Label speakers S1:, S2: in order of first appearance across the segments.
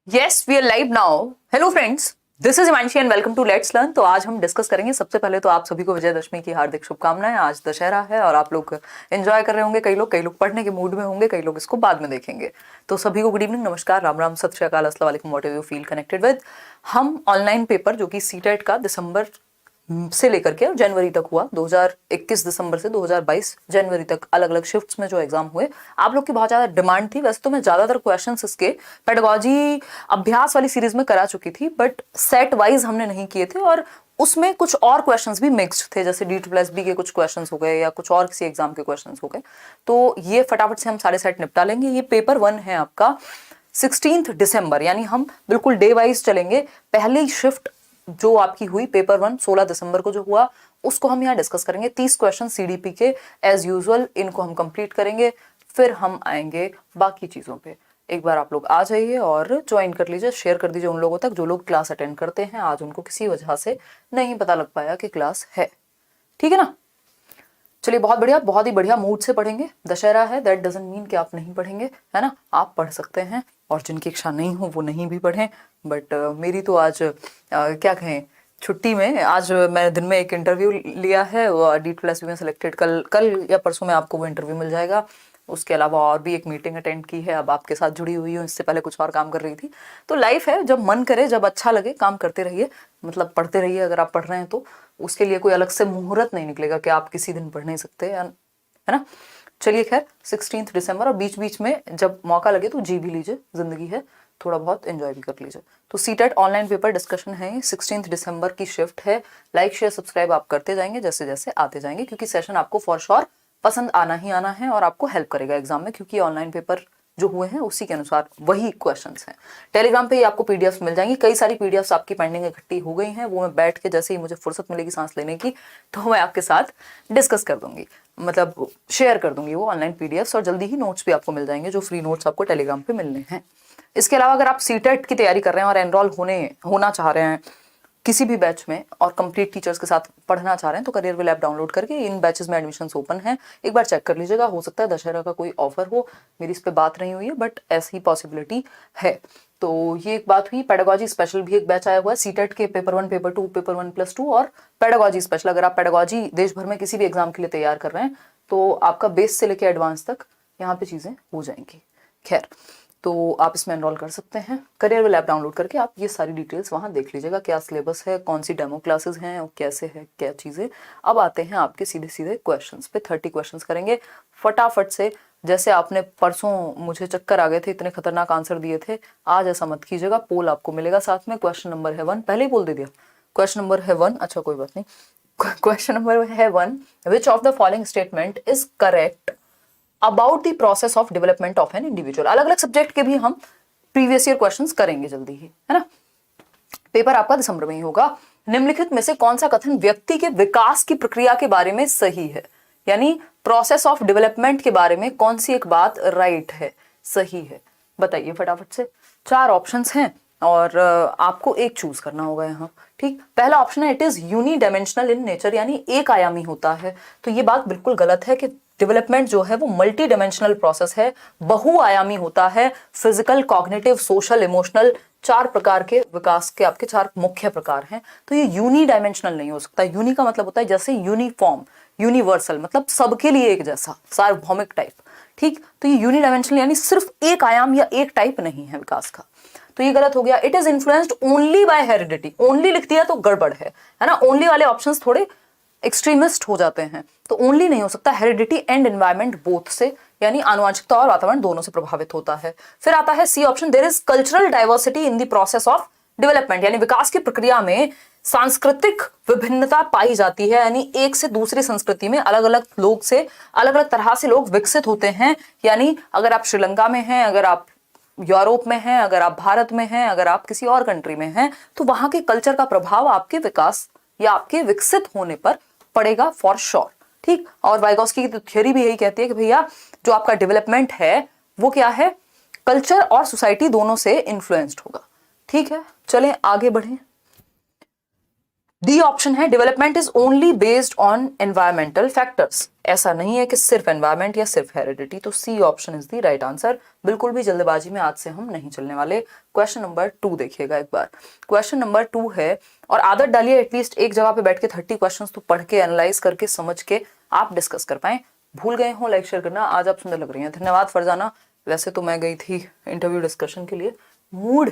S1: Yes we are live now. Hello friends, this is Himanshi and welcome to let's learn. तो आज हम discuss करेंगे। सबसे पहले तो आप सभी को विजयदशमी की हार्दिक शुभकामनाएं। आज दशहरा है और आप लोग एंजॉय कर रहे होंगे। कई लोग पढ़ने के मूड में होंगे, कई लोग इसको बाद में देखेंगे। तो सभी को गुड इवनिंग, नमस्कार, राम राम, सत श्री अकाल, अस्सलाम वालेकुम, what ever you feel connected with. हम ऑनलाइन पेपर जो कि सीटेट का दिसंबर से लेकर के जनवरी तक हुआ, 2021 दिसंबर से 2022 जनवरी तक अलग अलग शिफ्ट्स में जो एग्जाम हुए, आप लोग की बहुत ज्यादा डिमांड थी। वैसे तो मैं ज्यादातर क्वेश्चंस इसके पेडागोजी अभ्यास वाली सीरीज में करा चुकी थी, बट सेट वाइज हमने नहीं किए थे और उसमें कुछ और क्वेश्चंस भी मिक्स्ड थे, जैसे D+B के कुछ क्वेश्चंस हो गए या कुछ और किसी एग्जाम के क्वेश्चंस हो गए। तो ये फटाफट से हम सारे सेट निपटा लेंगे। ये पेपर 1 है आपका 16 दिसंबर, यानी हम बिल्कुल डे वाइज चलेंगे। पहली शिफ्ट जो आपकी हुई पेपर 1 16 दिसंबर को जो हुआ, उसको हम यहाँ डिस्कस करेंगे। 30 क्वेश्चन CDP के एज यूजुअल, इनको हम कंप्लीट करेंगे। फिर हम आएंगे बाकी चीजों पे। एक बार आप लोग आ जाइए और ज्वाइन कर लीजिए, शेयर कर दीजिए उन लोगों तक जो लोग क्लास अटेंड करते हैं। आज उनको किसी वजह से नहीं पता लग पाया कि क्लास है, ठीक है ना। चलिए, बहुत बढ़िया, बहुत ही बढ़िया मूड से पढ़ेंगे। दशहरा है, दैट डजंट मीन कि आप नहीं पढ़ेंगे, है ना। आप पढ़ सकते हैं और जिनकी इच्छा नहीं हो वो नहीं भी पढ़ें। बट मेरी तो आज क्या कहें, छुट्टी में आज मैंने दिन में एक इंटरव्यू लिया है, D+B में सिलेक्टेड। कल या परसों में आपको वो इंटरव्यू मिल जाएगा। उसके अलावा और भी एक मीटिंग अटेंड की है। अब आपके साथ जुड़ी हुई हूँ, इससे पहले कुछ और काम कर रही थी। तो लाइफ है, जब मन करे, जब अच्छा लगे, काम करते रहिए, मतलब पढ़ते रहिए। अगर आप पढ़ रहे हैं तो उसके लिए कोई अलग से मुहूर्त नहीं निकलेगा कि आप किसी दिन पढ़ नहीं सकते, है ना। चलिए, खैर 16 दिसंबर, और बीच बीच में जब मौका लगे तो जी भी लीजिए, जिंदगी है, थोड़ा बहुत एंजॉय भी कर लीजिए। तो सीटेट ऑनलाइन पेपर डिस्कशन है, 16 दिसंबर की शिफ्ट है। लाइक शेयर सब्सक्राइब आप करते जाएंगे जैसे जैसे आते जाएंगे, क्योंकि सेशन आपको फॉर श्योर पसंद आना ही आना है और आपको हेल्प करेगा एग्जाम में, क्योंकि ऑनलाइन पेपर जो हुए हैं उसी के अनुसार वही क्वेश्चंस हैं। टेलीग्राम पे ही आपको पीडीएफ्स मिल जाएंगी। कई सारी पीडीएफ्स आपकी पेंडिंग इकट्ठी हो गई हैं, वो मैं बैठ के जैसे ही मुझे फुर्सत मिलेगी सांस लेने की, तो मैं आपके साथ डिस्कस कर दूंगी, मतलब शेयर कर दूंगी वो ऑनलाइन पीडीएफ्स। और जल्दी ही नोट्स भी आपको मिल जाएंगे, जो फ्री नोट्स आपको टेलीग्राम पे मिलने हैं। इसके अलावा अगर आप सीटेट की तैयारी कर रहे हैं और एनरोल होना चाह रहे हैं किसी भी बैच में और कंप्लीट टीचर्स के साथ पढ़ना चाह रहे हैं, तो करियर विल ऐप डाउनलोड करके इन बैचेस में एडमिशंस ओपन है, एक बार चेक कर लीजिएगा। हो सकता है दशहरा का कोई ऑफर हो, मेरी इस पे बात नहीं हुई है, बट ऐसी पॉसिबिलिटी है। तो ये एक बात हुई। पेडागोजी स्पेशल भी एक बैच आया हुआ है, सीटेट के पेपर 1 पेपर 2 पेपर 1+2 और पेडागोजी स्पेशल। अगर आप पेडागोजी देश भर में किसी भी एग्जाम के लिए तैयार कर रहे हैं तो आपका बेस से लेकर एडवांस तक यहाँ पे चीजें हो जाएंगी। खैर, तो आप इसमें एनरोल कर सकते हैं। करियर विल ऐप डाउनलोड करके आप ये सारी डिटेल्स वहाँ देख लीजिएगा, क्या सिलेबस है, कौन सी डेमो क्लासेस हैं और कैसे है क्या चीज़ें। अब आते हैं आपके सीधे सीधे क्वेश्चंस पे। 30 क्वेश्चंस करेंगे फटाफट से। जैसे आपने परसों मुझे चक्कर आ गए थे, इतने खतरनाक आंसर दिए थे, आज ऐसा मत कीजिएगा। पोल आपको मिलेगा साथ में। क्वेश्चन नंबर है 1, पहले ही बोल दे दिया, क्वेश्चन नंबर है 1। अच्छा कोई बात नहीं। क्वेश्चन नंबर है 1, विच of the following statement is correct about the process of development of an individual. अलग अलग सब्जेक्ट के भी हम प्रीवियस ईयर क्वेश्चंस करेंगे जल्दी ही, है ना। पेपर आपका दिसंबर में ही होगा। निम्नलिखित में से कौन सा कथन व्यक्ति के विकास की प्रक्रिया के बारे में सही है, यानी प्रोसेस ऑफ डेवलपमेंट के बारे में कौन सी एक बात राइट है, सही है, बताइए फटाफट से। 4 ऑप्शंस हैं और आपको एक चूज करना होगा यहाँ, ठीक। पहला ऑप्शन है, इट इज यूनिडायमेंशनल इन नेचर, यानी एक आयामी होता है। तो ये बात बिल्कुल गलत है कि डेवलपमेंट जो है वो मल्टी डायमेंशनल प्रोसेस है, बहुआयामी होता है। फिजिकल, कॉग्निटिव, सोशल, इमोशनल, 4 प्रकार के विकास के आपके 4 मुख्य प्रकार हैं। तो ये यूनिडायमेंशनल नहीं हो सकता। यूनि का मतलब होता है जैसे यूनिफॉर्म, यूनिवर्सल, मतलब सबके लिए एक जैसा, सार्वभौमिक टाइप, ठीक। तो ये यूनिडायमेंशनल यानी सिर्फ एक आयाम या एक टाइप नहीं है विकास का, तो ये गलत हो गया। It is influenced only by heredity, only लिख दिया तो गड़बड़ है ना। ओनली वाले ऑप्शंस थोड़े एक्सट्रीमिस्ट हो जाते हैं, तो ओनली नहीं हो सकता, हेरिडिटी एंड एनवायरमेंट बोथ से, यानी आनुवंशिकता और वातावरण दोनों से प्रभावित होता है। फिर आता है C option, there is cultural diversity in the process of development, यानी विकास की प्रक्रिया में सांस्कृतिक विभिन्नता पाई जाती है, यानी एक से दूसरी संस्कृति में अलग अलग लोग से, अलग अलग तरह से लोग विकसित होते हैं। यानी अगर आप श्रीलंका में हैं, अगर आप यूरोप में हैं, अगर आप भारत में हैं, अगर आप किसी और कंट्री में हैं, तो वहां के कल्चर का प्रभाव आपके विकास या आपके विकसित होने पर पड़ेगा फॉर श्योर, ठीक। और वाइगोस्की की तो थ्योरी भी यही कहती है कि भैया जो आपका डेवलपमेंट है वो क्या है, कल्चर और सोसाइटी दोनों से इन्फ्लुएंस्ड होगा, ठीक है। चलें आगे बढ़ें। डी ऑप्शन है development is only based on environmental factors. ऐसा नहीं है कि सिर्फ एनवायरमेंट या सिर्फ हेरिडिटी, तो C option is the right answer. बिल्कुल भी जल्दबाजी में आज से हम नहीं चलने वाले। क्वेश्चन नंबर 2 देखिएगा एक बार। क्वेश्चन नंबर 2 है, और आदत डालिए एटलीस्ट एक जगह पे बैठ के 30 क्वेश्चंस तो पढ़ के एनालाइज करके समझ के आप डिस्कस कर पाए। भूल गए हो लाइक शेयर करना। आज आप सुंदर लग रही हैं, धन्यवाद फरजाना। वैसे तो मैं गई थी इंटरव्यू डिस्कशन के लिए, मूड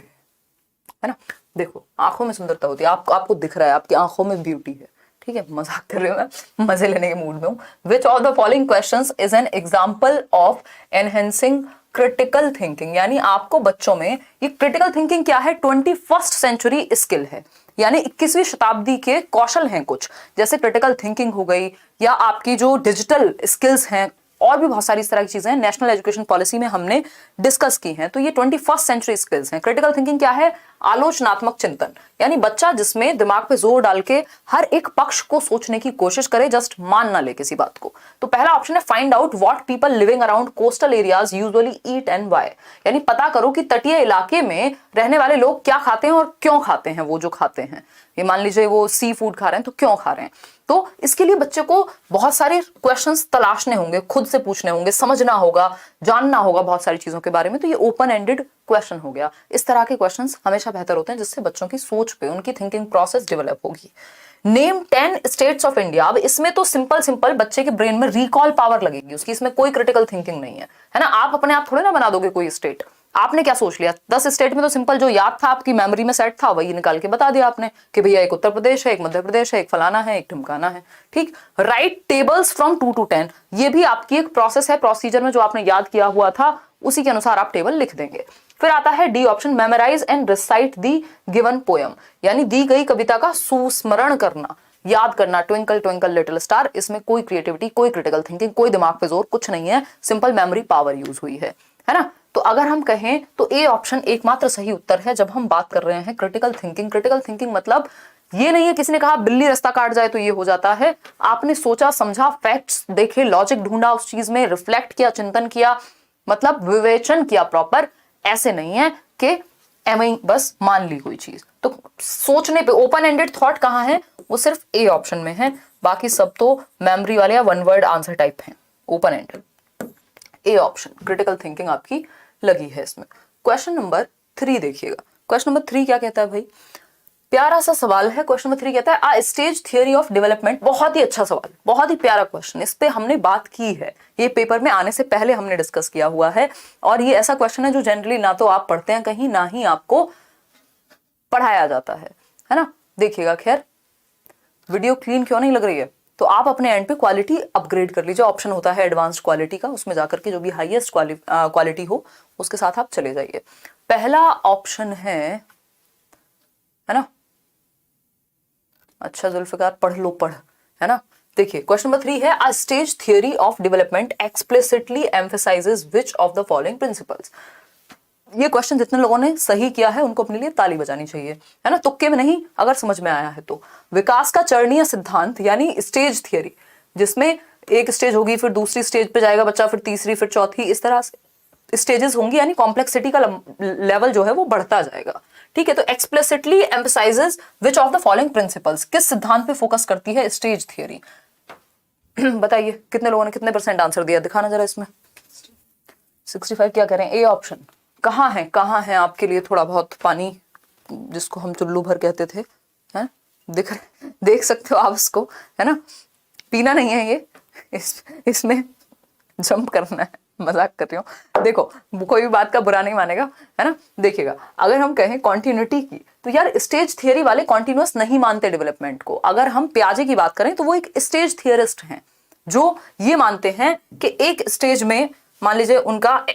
S1: है ना, देखो आंखों में सुंदरता होती है, आपको दिख रहा है, आपकी आंखों में ब्यूटी है, ठीक है, मजाक कर रही हूँ मैं, मजे लेने के मूड में हूँ। विच of the following questions is an example of enhancing critical thinking, यानी आपको बच्चों में ये क्रिटिकल थिंकिंग क्या है, 21st सेंचुरी स्किल है, यानी 21वीं शताब्दी के कौशल हैं कुछ, जैसे क्रिटिकल थिंकिंग हो गई, या आपकी जो डिजिटल स्किल्स हैं, और भी बहुत सारी इस तरह की चीजें नेशनल एजुकेशन पॉलिसी में हमने डिस्कस की हैं। तो ये 21st सेंचुरी स्किल्स हैं। क्रिटिकल थिंकिंग क्या है, आलोचनात्मक चिंतन, यानी बच्चा जिसमें दिमाग पे जोर डाल के हर एक पक्ष को सोचने की कोशिश करे, जस्ट मान ना ले किसी बात को। तो पहला ऑप्शन है find out what people living around coastal areas usually eat and why, यानी पता करो कि तटीय इलाके में रहने वाले लोग क्या खाते हैं और क्यों खाते हैं वो जो खाते हैं। ये मान लीजिए वो सी फूड खा रहे हैं तो क्यों खा रहे हैं। तो इसके लिए बच्चे को बहुत सारे क्वेश्चंस तलाशने होंगे, खुद से पूछने होंगे, समझना होगा, जानना होगा बहुत सारी चीजों के बारे में। तो ये ओपन एंडेड क्वेश्चन हो गया। इस तरह के क्वेश्चंस हमेशा बेहतर होते हैं, जिससे बच्चों की सोच पे, उनकी थिंकिंग प्रोसेस डेवलप होगी। Name 10 states of India. अब इसमें तो सिंपल बच्चे के ब्रेन में रिकॉल पावर लगेगी उसकी, इसमें कोई क्रिटिकल थिंकिंग नहीं है ना। आप अपने आप थोड़े ना बना दोगे कोई स्टेट। आपने क्या सोच लिया, 10 स्टेट में तो सिंपल जो याद था, आपकी मेमोरी में सेट था, वही निकाल के बता दिया आपने कि भैया एक उत्तर प्रदेश है, एक मध्य प्रदेश है, एक फलाना है, एक ढिमकाना है, ठीक। राइट टेबल्स फ्रॉम 2 to 10, ये भी आपकी एक प्रोसेस है, प्रोसीजर में जो आपने याद किया हुआ था उसी के अनुसार आप टेबल लिख देंगे। फिर आता है D option, memorise and recite the given poem, यानी दी गई कविता का सुस्मरण करना, याद करना। ट्विंकल ट्विंकल लिटिल स्टार, इसमें कोई क्रिएटिविटी, कोई क्रिटिकल थिंकिंग, कोई दिमाग पे जोर, कुछ नहीं है, सिंपल मेमोरी पावर यूज हुई है ना। तो अगर हम कहें तो ए ऑप्शन एकमात्र सही उत्तर है जब हम बात कर रहे हैं क्रिटिकल थिंकिंग। क्रिटिकल थिंकिंग मतलब ये नहीं है किसी ने कहा बिल्ली रास्ता काट जाए तो ये हो जाता है। आपने सोचा समझा, फैक्ट्स देखे, लॉजिक ढूंढा उस चीज में, रिफ्लेक्ट किया, चिंतन किया, मतलब विवेचन किया प्रॉपर। ऐसे नहीं है कि एवं बस मान ली कोई चीज। तो सोचने पे ओपन एंडेड थॉट कहाँ है, वो सिर्फ ए ऑप्शन में है, बाकी सब तो मेमोरी वाले या वन वर्ड आंसर टाइप हैं। Open ended A option, critical thinking आपकी लगी है इसमें। क्वेश्चन नंबर 3 देखिएगा। क्वेश्चन नंबर 3 क्या कहता है भाई, प्यारा सा सवाल है। क्वेश्चन नंबर 3 कहता है आ स्टेज थियरी ऑफ डेवलपमेंट। बहुत ही अच्छा सवाल, बहुत ही प्यारा क्वेश्चन, इस पे हमने बात की है, ये पेपर में आने से पहले हमने डिस्कस किया हुआ है। और ये ऐसा क्वेश्चन है जो जनरली ना तो आप पढ़ते हैं कहीं, ना ही आपको पढ़ाया जाता है ना। देखिएगा, खैर वीडियो क्लीन क्यों नहीं लग रही है, तो आप अपने एंड पे क्वालिटी अपग्रेड कर लीजिए। ऑप्शन होता है एडवांस्ड क्वालिटी का, उसमें जाकर के जो भी हाईएस्ट क्वालिटी हो उसके साथ आप चले जाइए। पहला ऑप्शन है ना, अच्छा जुल्फिकार पढ़ लो, पढ़, है ना। देखिए क्वेश्चन नंबर 3 है अ stage theory of development explicitly emphasises which of the following principles. ये क्वेश्चन जितने लोगों ने सही किया है उनको अपने लिए ताली बजानी चाहिए, है ना, तुक्के में नहीं, अगर समझ में आया है तो। विकास का चरणीय सिद्धांत यानी स्टेज थियरी, जिसमें एक स्टेज होगी, फिर दूसरी स्टेज पे जाएगा बच्चा, फिर तीसरी, फिर चौथी, इस तरह से स्टेजेस होंगी, यानी कॉम्प्लेक्सिटी का लेवल जो है वो बढ़ता जाएगा, ठीक है। तो explicitly emphasises which of the following principles, किस सिद्धांत पे फोकस करती है स्टेज थियरी। बताइए कितने लोगों ने कितने % आंसर दिया, दिखाना जरा इसमें। 65 क्या करें, ए ऑप्शन। कहाँ है आपके लिए थोड़ा बहुत पानी, जिसको हम चुल्लू भर कहते थे, हैं, देख सकते हो आप इसको, है ना। पीना नहीं है ये, इसमें जंप करना है, मजाक कर रही हूँ। देखो कोई भी बात का बुरा नहीं मानेगा, है ना। देखिएगा, अगर हम कहें कॉन्टिन्यूटी की, तो यार स्टेज थियरी वाले कॉन्टिन्यूअस नहीं मानते डेवलपमेंट को। अगर हम पियाजे की बात करें तो वो एक स्टेज थियरिस्ट हैं जो ये मानते हैं कि एक स्टेज में, मान लीजिए उनका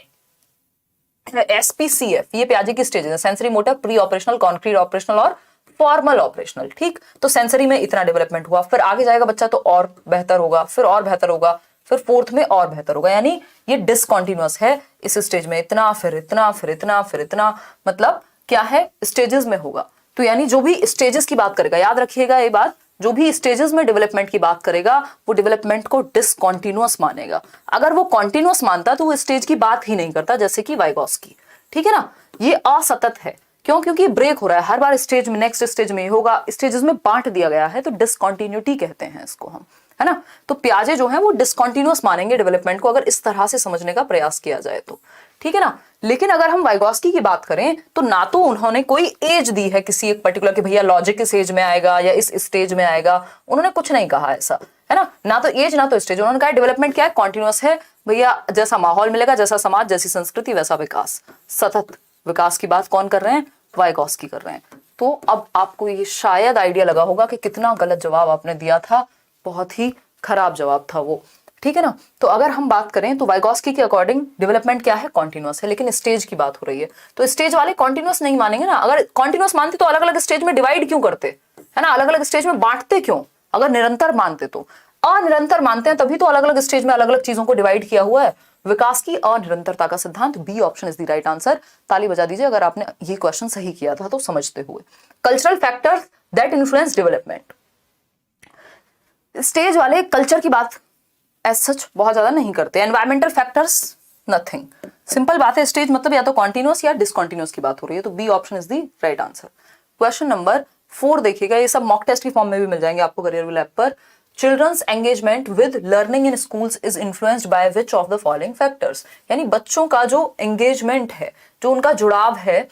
S1: SPCF, ये पियाजे की स्टेज है, sensory motor, pre operational, concrete operational और फॉर्मल ऑपरेशनल, ठीक। तो सेंसरी में इतना डेवलपमेंट हुआ, फिर आगे जाएगा बच्चा तो और बेहतर होगा, फिर और बेहतर होगा, फिर फोर्थ में और बेहतर होगा, यानी ये डिसकंटिन्यूअस है। इस स्टेज में इतना, फिर इतना, फिर इतना, फिर इतना, मतलब क्या है, स्टेजेस में होगा। तो यानी जो भी स्टेजेस की बात करेगा, याद रखिएगा ये बात, जो भी स्टेजेस में डेवलपमेंट की बात करेगा वो डेवलपमेंट को डिसकंटिन्यूअस मानेगा। अगर वो कॉन्टिन्यूअस मानता तो वो स्टेज की बात ही नहीं करता, जैसे कि वाइगॉस्की, ठीक है ना। ये असतत है, क्यों? क्योंकि ब्रेक हो रहा है हर बार स्टेज में, नेक्स्ट स्टेज में होगा, स्टेजेस में बांट दिया गया है, तो डिसकंटिन्यूटी कहते हैं इसको हम, है ना। तो पियाजे जो है वो डिसकंटिन्यूअस मानेंगे डेवलपमेंट को, अगर इस तरह से समझने का प्रयास किया जाए तो, ठीक है ना। लेकिन अगर हम वाइगोस्की की बात करें तो ना तो उन्होंने कोई एज दी है किसी एक पर्टिकुलर कि भैया लॉजिक इस एज में आएगा या इस स्टेज में आएगा, उन्होंने कुछ नहीं कहा ऐसा, है ना तो एज ना तो स्टेज, उन्होंने कहा डेवलपमेंट क्या है, कॉन्टिन्यूअस है भैया, जैसा माहौल मिलेगा, जैसा समाज, जैसी संस्कृति, वैसा विकास, सतत विकास की बात कौन कर रहे हैं? वाइगोस्की कर रहे हैं। तो अब आपको ये शायद आइडिया लगा होगा कि कितना गलत जवाब आपने दिया था, बहुत ही खराब जवाब था वो, ठीक है ना। तो अगर हम बात करें तो वाइगोस्की के अकॉर्डिंग डेवलपमेंट क्या है? कॉन्टिन्यूअस है, लेकिन स्टेज की बात हो रही है तो स्टेज वाले कॉन्टिन्यूअस नहीं मानेंगे ना। अगर कॉन्टिन्यूअस मानते तो अलग अलग स्टेज में डिवाइड क्यों करते, है ना, अलग अलग स्टेज में बांटते क्यों? अगर निरंतर मानते तो, अनिरंतर मानते हैं तभी तो अलग अलग स्टेज में अलग अलग चीजों को डिवाइड किया हुआ है। विकास की अनिरंतरता का सिद्धांत, B option is the right answer. ताली बजा दीजिए अगर आपने ये क्वेश्चन सही किया था तो समझते हुए। Cultural factors that influence development, stage वाले कल्चर की बात एज सच बहुत ज्यादा नहीं करते। एनवायरमेंटल फैक्टर्स नथिंग, सिंपल बात है, स्टेज मतलब या तो कॉन्टिन्यूअस या डिसकॉन्टिन्यूअस की बात हो रही है, तो B option is the right answer. Question number 4 देखिएगा, ये सब मॉक टेस्ट की फॉर्म में भी मिल जाएंगे आपको करियर ऐप पर। Children's engagement with learning in schools is influenced by which of the following factors, यानी बच्चों का जो एंगेजमेंट है, जो उनका जुड़ाव है,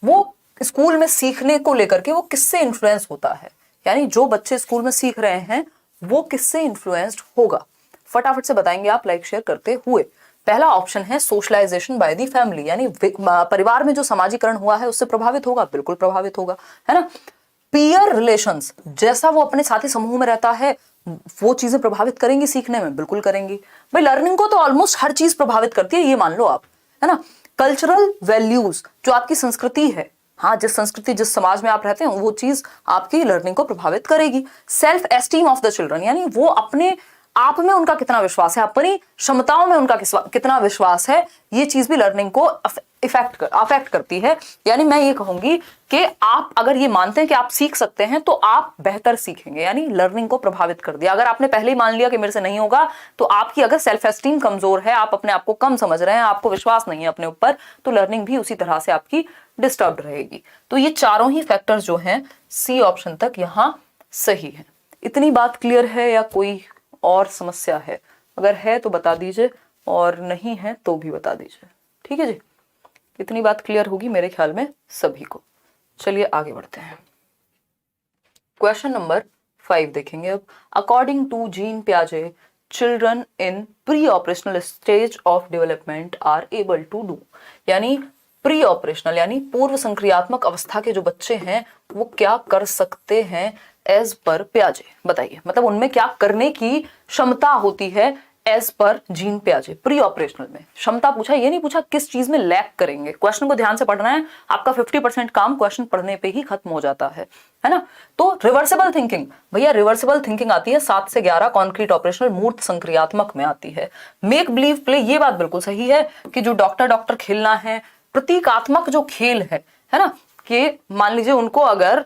S1: वो स्कूल में सीखने को लेकर के वो किससे इन्फ्लुएंस होता है, यानी जो बच्चे स्कूल में सीख रहे हैं वो किससे इन्फ्लुएंस्ड होगा। फटाफट से बताएंगे आप लाइक शेयर करते हुए। पहला ऑप्शन है सोशलाइजेशन बाय द फैमिली, यानी परिवार में जो समाजीकरण हुआ है उससे प्रभावित होगा, बिल्कुल प्रभावित होगा, है ना। पीयर रिलेशंस, जैसा वो अपने साथी समूह में रहता है वो चीजें प्रभावित करेंगी सीखने में, बिल्कुल करेंगी भाई, लर्निंग को तो ऑलमोस्ट हर चीज प्रभावित करती है, ये मान लो आप, है ना। कल्चरल वैल्यूज, जो आपकी संस्कृति है, हाँ जिस संस्कृति जिस समाज में आप रहते हैं वो चीज आपकी लर्निंग को प्रभावित करेगी। Self esteem of the children, यानी वो अपने आप में उनका कितना विश्वास है, अपनी क्षमताओं में उनका कितना विश्वास है, ये चीज भी लर्निंग को अफेक्ट करती है। यानी मैं ये कहूंगी कि आप अगर ये मानते हैं कि आप सीख सकते हैं तो आप बेहतर सीखेंगे, यानी लर्निंग को प्रभावित कर दिया। अगर आपने पहले ही मान लिया कि मेरे से नहीं होगा, तो आपकी अगर सेल्फ एस्टीम कमजोर है, आप अपने आप को कम समझ रहे हैं, आपको विश्वास नहीं है अपने ऊपर, तो लर्निंग भी उसी तरह से आपकी डिस्टर्ब रहेगी। तो ये चारों ही फैक्टर्स जो हैं सी ऑप्शन तक यहाँ सही है। इतनी बात क्लियर है या कोई और समस्या है? अगर है तो बता दीजिए और नहीं है तो भी बता दीजिए, ठीक है जी। इतनी बात क्लियर होगी मेरे ख्याल में सभी को। चलिए आगे बढ़ते हैं। क्वेश्चन नंबर 5 देखेंगे अब। अकॉर्डिंग टू जीन पियाजे, children in pre operational stage of development are able to do, यानी प्री ऑपरेशनल यानी पूर्व संक्रियात्मक अवस्था के जो बच्चे हैं वो क्या कर सकते हैं एज पर पियाजे, बताइए, मतलब उनमें क्या करने की क्षमता होती है as per gene पियाजे। Pre operational में क्षमता पूछा, ये नहीं पूछा किस चीज में लैक करेंगे। क्वेश्चन को ध्यान से पढ़ना है, आपका 50% काम क्वेश्चन पढ़ने पे ही खत्म हो जाता है ना। तो रिवर्सिबल थिंकिंग, भैया रिवर्सिबल थिंकिंग आती है 7 से 11, कॉन्क्रीट ऑपरेशनल मूर्त संक्रियात्मक में आती है। मेक बिलीव प्ले, ये बात बिल्कुल सही है कि जो डॉक्टर खेलना है, प्रतीकात्मक जो खेल है ना, कि मान लीजिए उनको अगर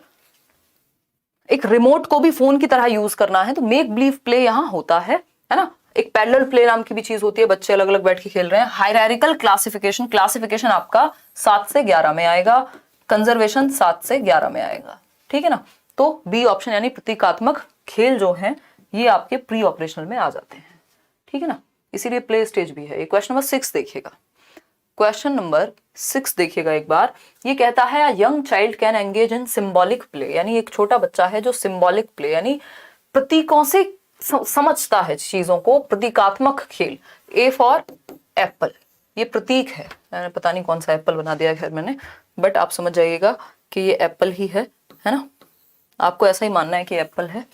S1: एक रिमोट को भी फोन की तरह यूज करना है तो मेक बिलीव प्ले यहां होता है ना। एक पैरेलल प्ले नाम की भी चीज होती है, बच्चे अलग अलग बैठ के खेल रहे हैं। हायरार्किकल क्लासिफिकेशन आपका 7 से 11 में आएगा, कंजर्वेशन 7 से 11 में आएगा, ठीक है ना। तो बी ऑप्शन यानी प्रतीकात्मक खेल जो है ये आपके प्री ऑपरेशनल में आ जाते हैं, ठीक है ना, इसीलिए प्ले स्टेज भी है। क्वेश्चन नंबर 6 देखिएगा। क्वेश्चन नंबर 6 देखिएगा एक बार, ये कहता है young child can engage in symbolic play, यानी एक छोटा बच्चा है जो सिंबॉलिक प्ले यानी प्रतीकों से समझता है चीजों को, प्रतीकात्मक खेल। ए फॉर एप्पल, ये प्रतीक है, मैंने पता नहीं कौन सा एप्पल बना दिया है मैंने, बट आप समझ जाइएगा कि ये एप्पल ही है ना। आपको ऐसा ही मानना है कि एप्पल है।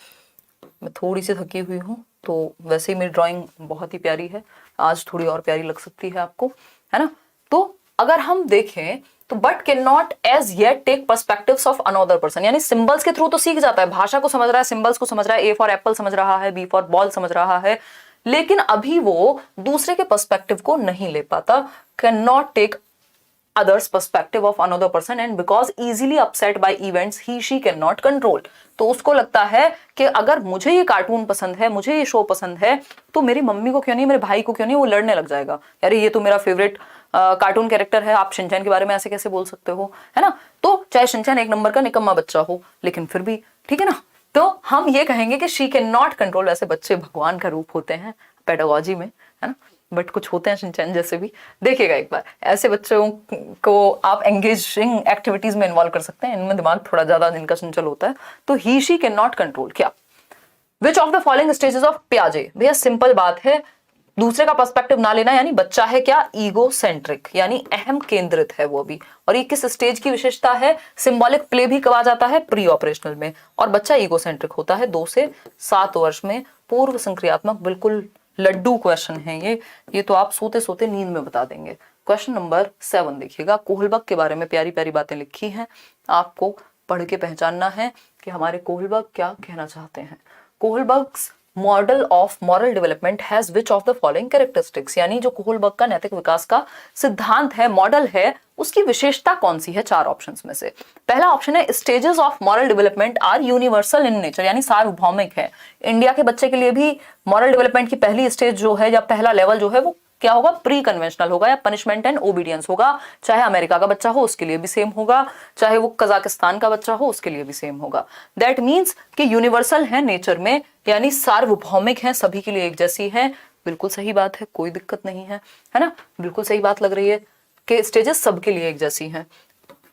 S1: मैं थोड़ी सी थकी हुई हूँ तो वैसे ही मेरी ड्राइंग बहुत ही प्यारी है, आज थोड़ी और प्यारी लग सकती है आपको, है ना। तो अगर हम देखें तो but can not as yet take perspectives of another person, यानी सिंबल्स के थ्रू तो सीख जाता है, भाषा को समझ रहा है, सिंबल्स को समझ रहा है, ए फॉर एप्पल समझ रहा है, बी फॉर बॉल समझ रहा है, लेकिन अभी वो दूसरे के पर्सपेक्टिव को नहीं ले पाता। Can not take others perspective of another person and because easily upset by events he she cannot control। तो उसको लगता है कि अगर मुझे ये कार्टून पसंद है, मुझे ये शो पसंद है, तो मेरी मम्मी को क्यों नहीं, मेरे भाई को क्यों नहीं, वो लड़ने लग जाएगा, अरे ये तो मेरा फेवरेट कार्टून कैरेक्टर है, आप शिनचैन के बारे में ऐसे कैसे बोल सकते हो, है ना। तो चाहे शिनचैन एक नंबर का निकम्मा बच्चा हो, लेकिन फिर भी ठीक है ना। तो हम ये कहेंगे कि शी कैन नॉट कंट्रोल। वैसे बच्चे भगवान का रूप होते हैं पेडागोजी में, है ना, बट कुछ होते हैं शिनचैन जैसे भी। देखिएगा एक बार, ऐसे बच्चों को आप एंगेजिंग एक्टिविटीज में इन्वॉल्व कर सकते हैं, इनमें दिमाग थोड़ा ज्यादा इनका चंचल होता है। तो he she can not control क्या? Which of the following stages of पियाजे? भैया सिंपल बात है, दूसरे का पर्सपेक्टिव ना लेना, यानी बच्चा है क्या, ईगो सेंट्रिक, यानी अहम केंद्रित है वो भी। और ये किस स्टेज की विशेषता है? सिंबॉलिक प्ले भी कहा जाता है प्री ऑपरेशनल में। और बच्चा ईगो सेंट्रिक होता है 2 से 7 वर्ष में। पूर्व संक्रियात्मक, बिल्कुल लड्डू क्वेश्चन है ये तो आप सोते सोते नींद में बता देंगे। क्वेश्चन नंबर 7 देखिएगा, कोहलबर्ग के बारे में प्यारी प्यारी बातें लिखी हैं, आपको पढ़ के पहचानना है कि हमारे कोहलबर्ग क्या कहना चाहते हैं। Kohlberg's model of moral development has which of the following characteristics? यानी जो कोहलबर्ग का नैतिक विकास का सिद्धांत है, मॉडल है, उसकी विशेषता कौन सी है? 4 ऑप्शंस में से पहला ऑप्शन है stages of moral development are universal in nature, यानी सार्वभौमिक है। इंडिया के बच्चे के लिए भी मॉरल डेवलपमेंट की पहली स्टेज जो है या पहला लेवल जो है वो क्या होगा? प्री कन्वेंशनल होगा या पनिशमेंट एंड ओबीडियंस होगा। चाहे अमेरिका का बच्चा हो उसके लिए भी सेम होगा, चाहे वो कजाकिस्तान का बच्चा हो उसके लिए भी सेम होगा। दैट मीन्स कि यूनिवर्सल है नेचर में, यानी सार्वभौमिक है, सभी के लिए एक जैसी है। बिल्कुल सही बात है, कोई दिक्कत नहीं है ना, बिल्कुल सही बात लग रही है कि स्टेजेस सबके लिए एक जैसी हैं।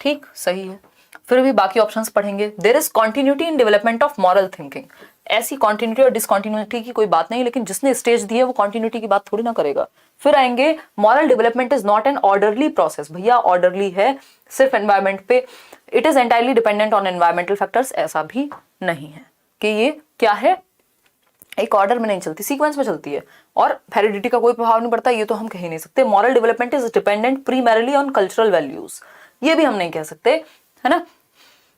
S1: ठीक, सही है। फिर भी बाकी ऑप्शंस पढ़ेंगे। There is continuity in development of moral thinking. ऐसी कॉन्टिन्यूटी और डिसकॉन्टिन्यूटी की कोई बात नहीं, लेकिन जिसने स्टेज दी है वो कॉन्टिन्यूटी की बात थोड़ी ना करेगा। फिर आएंगे moral development is not an orderly process. भैया ऑर्डरली है सिर्फ एनवायरमेंट पे, it is entirely dependent on environmental factors, ऐसा भी नहीं है कि ये क्या है, एक ऑर्डर में नहीं चलती, सीक्वेंस में चलती है। और हेरिडिटी का कोई प्रभाव नहीं पड़ता, ये तो हम कह ही नहीं सकते। Moral development is dependent primarily on cultural values, ये भी हम नहीं कह सकते, है ना,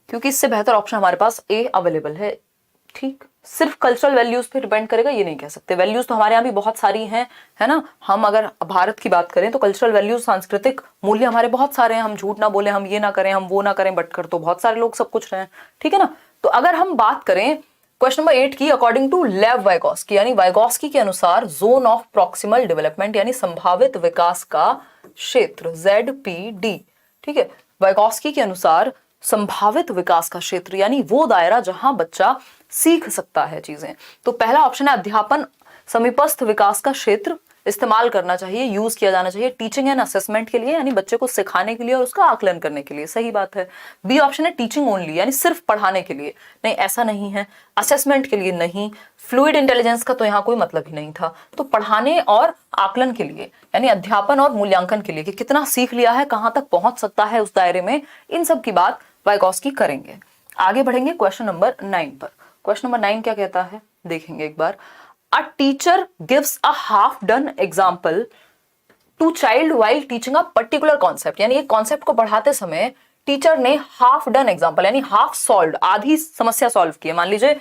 S1: क्योंकि इससे बेहतर ऑप्शन हमारे पास ए अवेलेबल है। ठीक, सिर्फ कल्चरल वैल्यूज पे डिपेंड करेगा ये नहीं कह सकते। वैल्यूज तो हमारे यहाँ भी बहुत सारी हैं, है ना। हम अगर भारत की बात करें तो कल्चरल वैल्यूज, सांस्कृतिक मूल्य हमारे बहुत सारे हैं। हम झूठ ना बोले, हम ये ना करें, हम वो ना करें, बट कर तो बहुत सारे लोग सब कुछ रहे हैं, ठीक है ना। तो अगर हम बात करें क्वेश्चन नंबर 8 की, अकॉर्डिंग टू लेव वाइगोस्की, यानी वाइगोस्की के अनुसार जोन ऑफ प्रॉक्सिमल डेवलपमेंट यानी संभावित विकास का क्षेत्र ZPD, ठीक है। वाइगोस्की के अनुसार संभावित विकास का क्षेत्र यानी वो दायरा जहां बच्चा सीख सकता है चीजें। तो पहला ऑप्शन है अध्यापन समीपस्थ विकास का क्षेत्र इस्तेमाल करना चाहिए, यूज किया जाना चाहिए टीचिंग एंड असेसमेंट के लिए, यानी बच्चे को सिखाने के लिए और उसका आकलन करने के लिए। सही बात है। बी ऑप्शन है टीचिंग ओनली, यानी सिर्फ पढ़ाने के लिए। नहीं, ऐसा नहीं है। असेसमेंट के लिए नहीं। फ्लूइड इंटेलिजेंस का तो यहाँ कोई मतलब ही नहीं था। तो पढ़ाने और आकलन के लिए, यानी अध्यापन और मूल्यांकन के लिए कि कितना सीख लिया है, कहां तक पहुंच सकता है उस दायरे में, इन सब की बात वाइगोस्की करेंगे। आगे बढ़ेंगे क्वेश्चन नंबर 9 पर। क्वेश्चन नंबर 9 क्या कहता है, देखेंगे एक बार। A teacher gives a half done example to child while teaching a particular concept, यानी एक कॉन्सेप्ट को पढ़ाते समय टीचर ने हाफ डन एग्जाम्पल यानी हाफ सॉल्व, आधी समस्या सॉल्व की है। मान लीजिए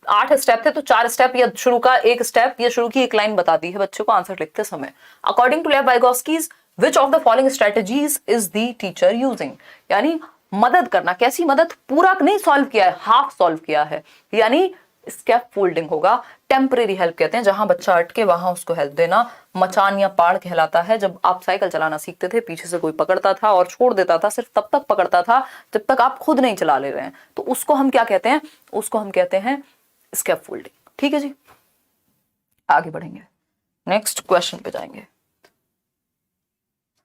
S1: 8 स्टेप थे तो 4 स्टेप या शुरू का एक स्टेप या शुरू की एक लाइन बता दी है बच्चे को आंसर लिखते समय। According to Lev Vygotsky's which of the following strategies is the teacher using, यानी मदद करना। कैसी मदद? पूरा नहीं सॉल्व किया है, हाफ सॉल्व किया है, यानी स्कैप फोल्डिंग होगा। टेम्परेरी हेल्प कहते हैं, जहां बच्चा अटके वहां उसको हेल्प देना। मचान या पाड़ कहलाता है। जब आप साइकिल चलाना सीखते थे, पीछे से कोई पकड़ता था और छोड़ देता था, सिर्फ तब तक पकड़ता था जब तक आप खुद नहीं चला ले रहे हैं, तो उसको हम क्या कहते हैं? उसको हम कहते हैं स्कैप फोल्डिंग। ठीक है जी, आगे बढ़ेंगे, नेक्स्ट क्वेश्चन पे जाएंगे।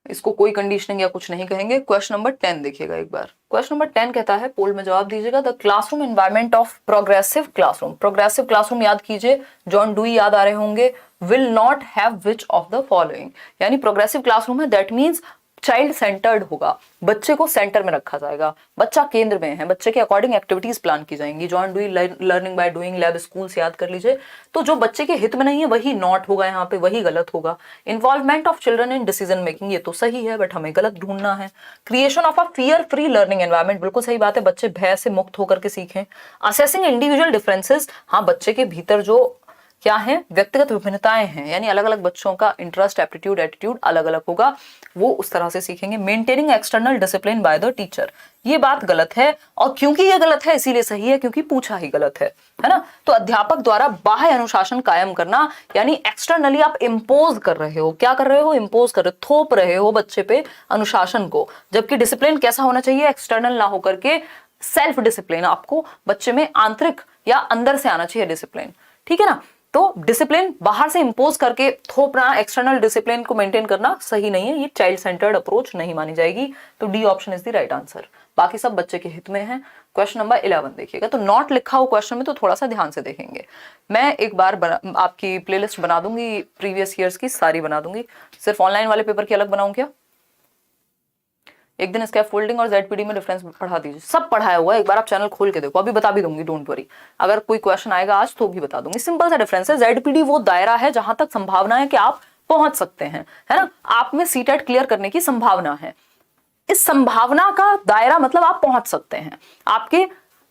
S1: इसको कोई कंडीशनिंग या कुछ नहीं कहेंगे। क्वेश्चन नंबर 10 देखिएगा एक बार। क्वेश्चन नंबर 10 कहता है, पोल में जवाब दीजिएगा। The classroom environment of progressive classroom. Progressive classroom याद कीजिए, जॉन डुई याद आ रहे होंगे। Will not have which of the following, यानी प्रोग्रेसिव क्लासरूम है, दैट मीन्स चाइल्ड सेंटर्ड होगा, बच्चे को सेंटर में रखा जाएगा, बच्चा केंद्र में है, बच्चे के अकॉर्डिंग एक्टिविटीज प्लान की जाएंगी। John dewy learning by doing, lab schools याद कर लीजिए। तो जो बच्चे के हित में नहीं है वही नॉट होगा, यहाँ पे वही गलत होगा। Involvement of children in decision making, ये तो सही है बट हमें गलत ढूंढना है। Creation of a fear free learning environment, बिल्कुल सही बात है, बच्चे भय से मुक्त होकर के सीखें। असेसिंग इंडिविजुअल डिफरेंसेस, हाँ बच्चे के भीतर जो क्या है, व्यक्तिगत विभिन्नताएं हैं, यानी अलग अलग बच्चों का इंटरेस्ट, एप्टीट्यूड, एटीट्यूड अलग अलग होगा, वो उस तरह से सीखेंगे। Maintaining external discipline bye the teacher, ये बात गलत है, और क्योंकि ये गलत है इसीलिए सही है क्योंकि पूछा ही गलत है ना। तो अध्यापक द्वारा बाह्य अनुशासन कायम करना, यानी एक्सटर्नली आप इम्पोज कर रहे हो, क्या कर रहे हो, इम्पोज कर रहे हो, थोप रहे हो बच्चे पे अनुशासन को, जबकि डिसिप्लिन कैसा होना चाहिए, एक्सटर्नल ना होकर के सेल्फ डिसिप्लिन, आपको बच्चे में आंतरिक या अंदर से आना चाहिए डिसिप्लिन, ठीक है ना। तो डिसिप्लिन बाहर से इंपोज करके थोपना, एक्सटर्नल डिसिप्लिन को मेंटेन करना सही नहीं है, ये चाइल्ड सेंटर्ड अप्रोच नहीं मानी जाएगी। तो D option is the right answer, बाकी सब बच्चे के हित में है। क्वेश्चन नंबर 11 देखिएगा, तो नॉट लिखा हुआ क्वेश्चन में तो थोड़ा सा ध्यान से देखेंगे। मैं एक बार आपकी प्लेलिस्ट बना दूंगी, प्रीवियस ईयर्स की सारी बना दूंगी, सिर्फ ऑनलाइन वाले पेपर की अलग बनाऊं क्या? एक दिन स्कैप फोल्डिंग और जेडपीडी में डिफरेंस पढ़ा दीजिए, सब पढ़ाया हुआ है, एक बार आप चैनल खोल के देखो, अभी बता भी दूंगी, डोंट वरी, अगर कोई क्वेश्चन आएगा आज तो भी बता दूंगी। सिंपल सा डिफरेंस है, जेडपीडी वो दायरा है जहां तक संभावना है कि आप पहुंच सकते हैं, है ना, आप में सीटेट क्लियर करने की संभावना है। इस संभावना का दायरा मतलब आप पहुंच सकते हैं, आपके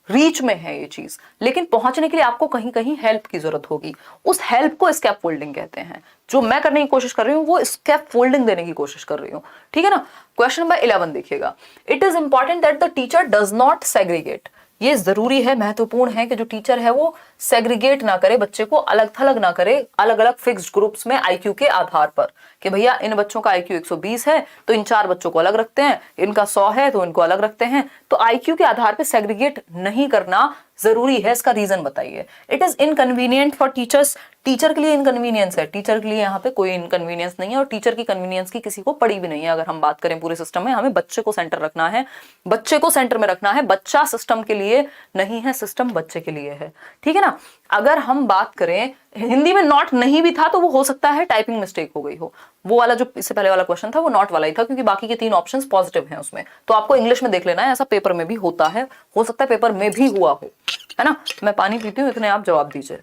S1: रीच में है ये चीज, लेकिन पहुंचने के लिए आपको कहीं कहीं हेल्प की जरूरत होगी, उस हेल्प को स्कैप फोल्डिंग कहते हैं। जो मैं करने की कोशिश कर रही हूं वो स्कैप फोल्डिंग देने की कोशिश कर रही हूं, ठीक है ना। क्वेश्चन नंबर 11 देखिएगा, it is important that the teacher does not segregate, ये जरूरी है, महत्वपूर्ण है कि जो टीचर है वो सेग्रीगेट ना करे, बच्चे को अलग थलग ना करे, अलग अलग फिक्स्ड ग्रुप्स में आईक्यू के आधार पर, कि भैया इन बच्चों का आईक्यू 120 है तो इन 4 बच्चों को अलग रखते हैं, इनका 100 है तो इनको अलग रखते हैं। तो आईक्यू के आधार पर सेग्रीगेट नहीं करना जरूरी है, इसका रीजन बताइए। It is inconvenient for teachers, teacher के लिए इनकन्वीनियंस है, टीचर के लिए यहाँ पे कोई इनकन्वीनियंस नहीं है, और टीचर की कन्वीनियंस की किसी को पड़ी भी नहीं है। अगर हम बात करें पूरे सिस्टम में, हमें बच्चे को सेंटर रखना है, बच्चे को सेंटर में रखना है, बच्चा सिस्टम के लिए नहीं है, सिस्टम बच्चे के लिए है, ठीक है ना। अगर हम बात करें हिंदी में नॉट नहीं भी था तो वो हो सकता है टाइपिंग मिस्टेक हो गई हो, वो वाला जो इससे पहले वाला क्वेश्चन था वो नॉट वाला ही था, क्योंकि बाकी के 3 ऑप्शंस पॉजिटिव हैं उसमें, तो आपको इंग्लिश में देख लेना है, ऐसा पेपर में भी होता है, हो सकता है पेपर में भी हुआ हो, है ना। मैं पानी पीती हूँ, इतने आप जवाब दीजिए।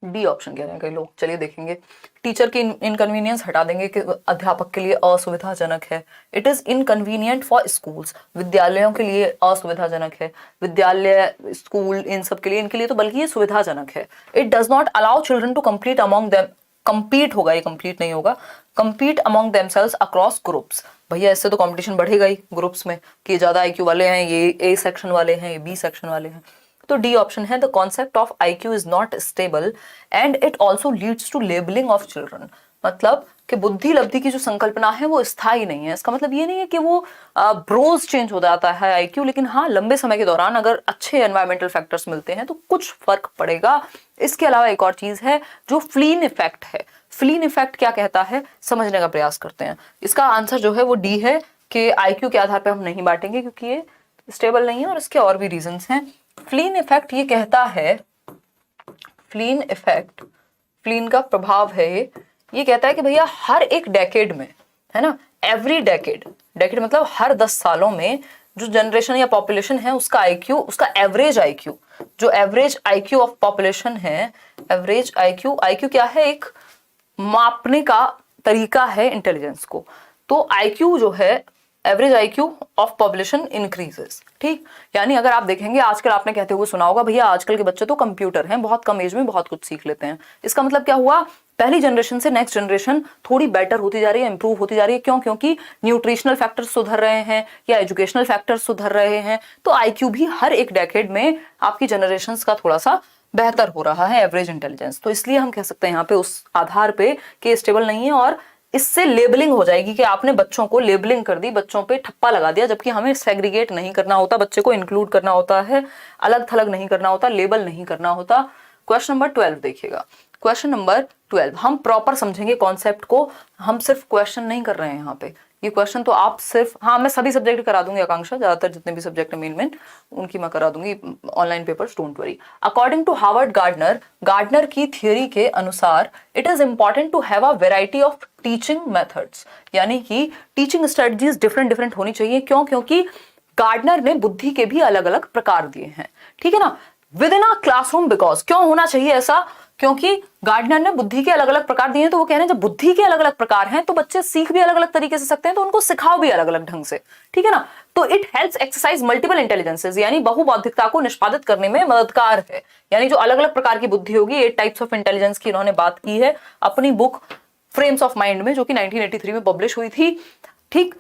S1: डी ऑप्शन कह रहे हैं कई लोग, चलिए देखेंगे। टीचर की इनकन्वीनियंस हटा देंगे कि अध्यापक के लिए असुविधाजनक है। It is inconvenient for schools, विद्यालयों के लिए असुविधाजनक है, विद्यालय स्कूल इन सब के लिए, इनके लिए तो बल्कि ये सुविधाजनक है। It does not allow children to complete among them, compete होगा, ये कंप्लीट नहीं होगा, compete among themselves across groups, भैया इससे तो कंपटीशन बढ़ेगा ही ग्रुप्स में, कि ज्यादा आईक्यू वाले हैं, ये ए सेक्शन वाले हैं, ये बी सेक्शन वाले हैं। तो डी ऑप्शन है, the concept of IQ is not stable and it also leads to labelling of children, मतलब कि बुद्धि लब्धि की जो संकल्पना है वो स्थायी नहीं है। इसका मतलब ये नहीं है कि वो ब्रोज चेंज हो जाता है आईक्यू, लेकिन हाँ लंबे समय के दौरान अगर अच्छे एनवायरमेंटल फैक्टर्स मिलते हैं तो कुछ फर्क पड़ेगा। इसके अलावा एक और चीज है जो फ्लीन इफेक्ट है। फ्लीन इफेक्ट क्या कहता है, समझने का प्रयास करते हैं। इसका आंसर जो है वो डी है, कि आईक्यू के आधार पर हम नहीं बांटेंगे क्योंकि ये स्टेबल नहीं है, और इसके और भी रीजंस हैं। फ्लीन इफेक्ट ये कहता है, फ्लीन इफेक्ट, फ्लीन का प्रभाव है ये कहता है कि भैया हर एक डेकेड में, है ना, एवरी डेकेड, डेकेड मतलब हर 10 सालों में जो जनरेशन या पॉपुलेशन है उसका आईक्यू, उसका एवरेज आईक्यू, जो एवरेज आईक्यू ऑफ पॉपुलेशन है, एवरेज आईक्यू, आईक्यू क्या है, एक मापने का तरीका है इंटेलिजेंस को। तो आईक्यू जो है, average IQ of population increases, ठीक। यानी अगर आप देखेंगे आजकल आपने कहते हुए सुना होगा, भैया आजकल के बच्चे तो कंप्यूटर हैं, बहुत कम एज में बहुत कुछ सीख लेते हैं। इसका मतलब क्या हुआ, पहली जनरेशन से नेक्स्ट जनरेशन थोड़ी बेटर होती जा रही है, इंप्रूव होती जा रही है। क्यों? क्योंकि न्यूट्रिशनल फैक्टर्स सुधर रहे हैं या एजुकेशनल फैक्टर्स सुधर रहे हैं। तो आईक्यू भी हर एक डेकेड में आपकी जनरेशंस का थोड़ा सा बेहतर हो रहा है, एवरेज इंटेलिजेंस। तो इसलिए हम कह सकते हैं यहाँ पे उस आधार पे कि स्टेबल नहीं है, और इससे लेबलिंग हो जाएगी कि आपने बच्चों को लेबलिंग कर दी, बच्चों पे ठप्पा लगा दिया, जबकि हमें सेग्रीगेट नहीं करना होता, बच्चे को इंक्लूड करना होता है, अलग थलग नहीं करना होता, लेबल नहीं करना होता। क्वेश्चन नंबर 12 देखिएगा, क्वेश्चन नंबर 12 हम प्रॉपर समझेंगे कॉन्सेप्ट को, हम सिर्फ क्वेश्चन नहीं कर रहे हैं यहाँ पे। ये क्वेश्चन तो आप सिर्फ, हाँ मैं सभी सब्जेक्ट करा दूंगी आकांक्षा, ज्यादातर जितने भी सब्जेक्ट मेन उनकी मैं करा दूंगी online papers, don't worry. According to Harvard Gardner, Gardner की थियोरी के अनुसार it is important to have a variety of teaching methods, यानी कि टीचिंग स्ट्रेटजीज डिफरेंट होनी चाहिए। क्यों? क्योंकि गार्डनर ने बुद्धि के भी अलग अलग प्रकार दिए हैं, ठीक है ना, with in a classroom. Because क्यों होना चाहिए ऐसा? क्योंकि गार्डनर ने बुद्धि के अलग अलग प्रकार दिए हैं, तो वो कह रहे हैं जब बुद्धि के अलग अलग प्रकार हैं तो बच्चे सीख भी अलग अलग तरीके से सकते हैं, तो उनको सिखाओ भी अलग अलग ढंग से, ठीक है ना। तो it helps exercise multiple intelligences, यानी बहुबौद्धिकता को निष्पादित करने में मददगार है। यानी जो अलग अलग प्रकार की बुद्धि होगी, 8 टाइप्स ऑफ इंटेलिजेंस की इन्होंने बात की है अपनी बुक फ्रेम्स ऑफ माइंड में, जो कि 1983 में पब्लिश हुई थी, ठीक।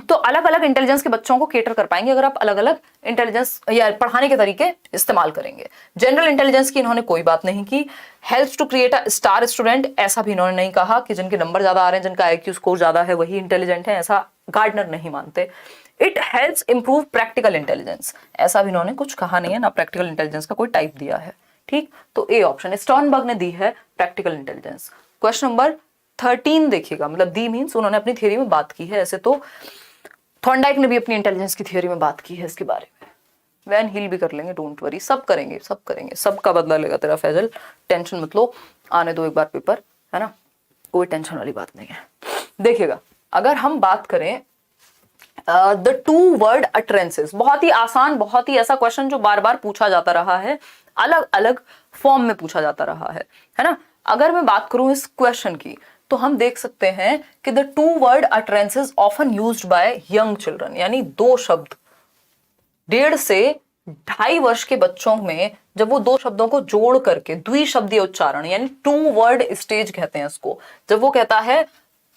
S1: तो अलग अलग इंटेलिजेंस के बच्चों को केटर कर पाएंगे अगर आप अलग अलग इंटेलिजेंस या पढ़ाने के तरीके इस्तेमाल करेंगे। जनरल इंटेलिजेंस की इन्होंने कोई बात नहीं की। Helps to create a star student, ऐसा भी इन्होंने नहीं कहा कि जिनके नंबर ज्यादा आ रहे हैं, जिनका आईक्यू स्कोर ज्यादा है वही इंटेलिजेंट है, ऐसा गार्डनर नहीं मानते। It helps improve practical intelligence, ऐसा भी इन्होंने कुछ कहा नहीं है, ना प्रैक्टिकल इंटेलिजेंस का कोई टाइप दिया है, ठीक। तो ए ऑप्शन स्टर्नबर्ग ने दी है प्रैक्टिकल इंटेलिजेंस। क्वेश्चन नंबर 13 देखिएगा, मतलब दी मीन्स उन्होंने अपनी थियरी में बात की है, ऐसे तो थॉर्नडाइक ने भी अपनी इंटेलिजेंस की थियरी में बात की है इसके बारे में। वैन हील भी कर लेंगे, डोंट वरी, सब करेंगे, सब करेंगे, सबका बदला लेगा तेरा फैजल, टेंशन मत लो, आने दो एक बार पेपर, है ना, कोई टेंशन वाली बात नहीं है। देखिएगा, अगर हम बात करें द 2 वर्ड अटरेंसेस, बहुत ही आसान, बहुत ही ऐसा क्वेश्चन जो बार बार पूछा जाता रहा है, अलग अलग फॉर्म में पूछा जाता रहा है ना। अगर मैं बात करूं इस क्वेश्चन की, तो हम देख सकते हैं कि the 2 word utterances often used by young children, यानी 2 शब्द 1.5 से 2.5 वर्ष के बच्चों में जब वो 2 शब्दों को जोड़ करके द्विशब्दीय उच्चारण, यानी 2 वर्ड स्टेज कहते हैं इसको, जब वो कहता है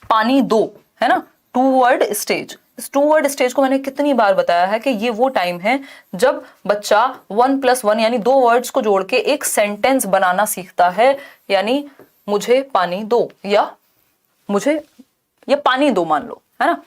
S1: पानी दो, है ना, 2 वर्ड स्टेज। इस 2 वर्ड स्टेज को मैंने कितनी बार बताया है कि ये वो टाइम है जब बच्चा 1+1 यानी 2 वर्ड्स को जोड़ के एक सेंटेंस बनाना सीखता है, यानी मुझे पानी दो या मुझे या पानी दो मान लो, है ना।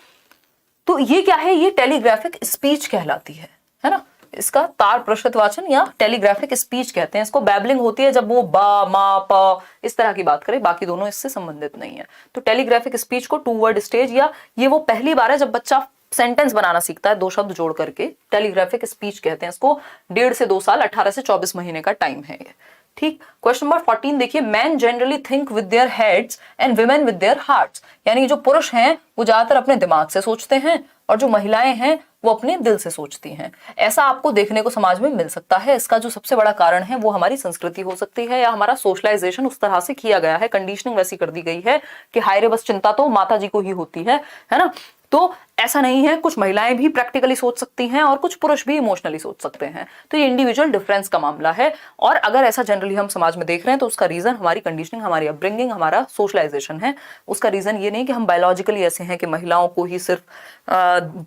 S1: तो ये क्या है, ये टेलीग्राफिक स्पीच कहलाती है ना। इसका तार प्रश्न वाचन या टेलीग्राफिक स्पीच कहते हैं इसको। बैबलिंग होती है जब वो बा मा पा इस तरह की बात करे, बाकी दोनों इससे संबंधित नहीं है। तो टेलीग्राफिक स्पीच को 2 वर्ड स्टेज, या ये वो पहली बार है जब बच्चा सेंटेंस बनाना सीखता है 2 शब्द जोड़ करके, टेलीग्राफिक स्पीच कहते हैं इसको। 1.5 से 2 साल, 18 से 24 महीने का टाइम है ये, ठीक। क्वेश्चन नंबर 14 देखिए, man generally think with their heads and women with their hearts, यानी जो पुरुष हैं वो ज्यादातर अपने दिमाग से सोचते हैं और जो महिलाएं हैं वो अपने दिल से सोचती हैं। ऐसा आपको देखने को समाज में मिल सकता है। इसका जो सबसे बड़ा कारण है वो हमारी संस्कृति हो सकती है, या हमारा सोशलाइजेशन उस तरह से किया गया है, कंडीशनिंग वैसी कर दी गई है कि हाय रे बस चिंता तो माता जी को ही होती है ना। तो ऐसा नहीं है, कुछ महिलाएं भी प्रैक्टिकली सोच सकती हैं और कुछ पुरुष भी इमोशनली सोच सकते हैं। तो ये इंडिविजुअल डिफरेंस का मामला है, और अगर ऐसा जनरली हम समाज में देख रहे हैं तो उसका रीजन हमारी कंडीशनिंग, हमारी अपब्रिंगिंग, हमारा सोशलाइजेशन है। उसका रीजन ये नहीं कि हम बायोलॉजिकली ऐसे हैं कि महिलाओं को ही सिर्फ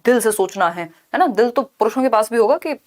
S1: दिल से सोचना है ना। दिल तो पुरुषों के पास भी होगा कि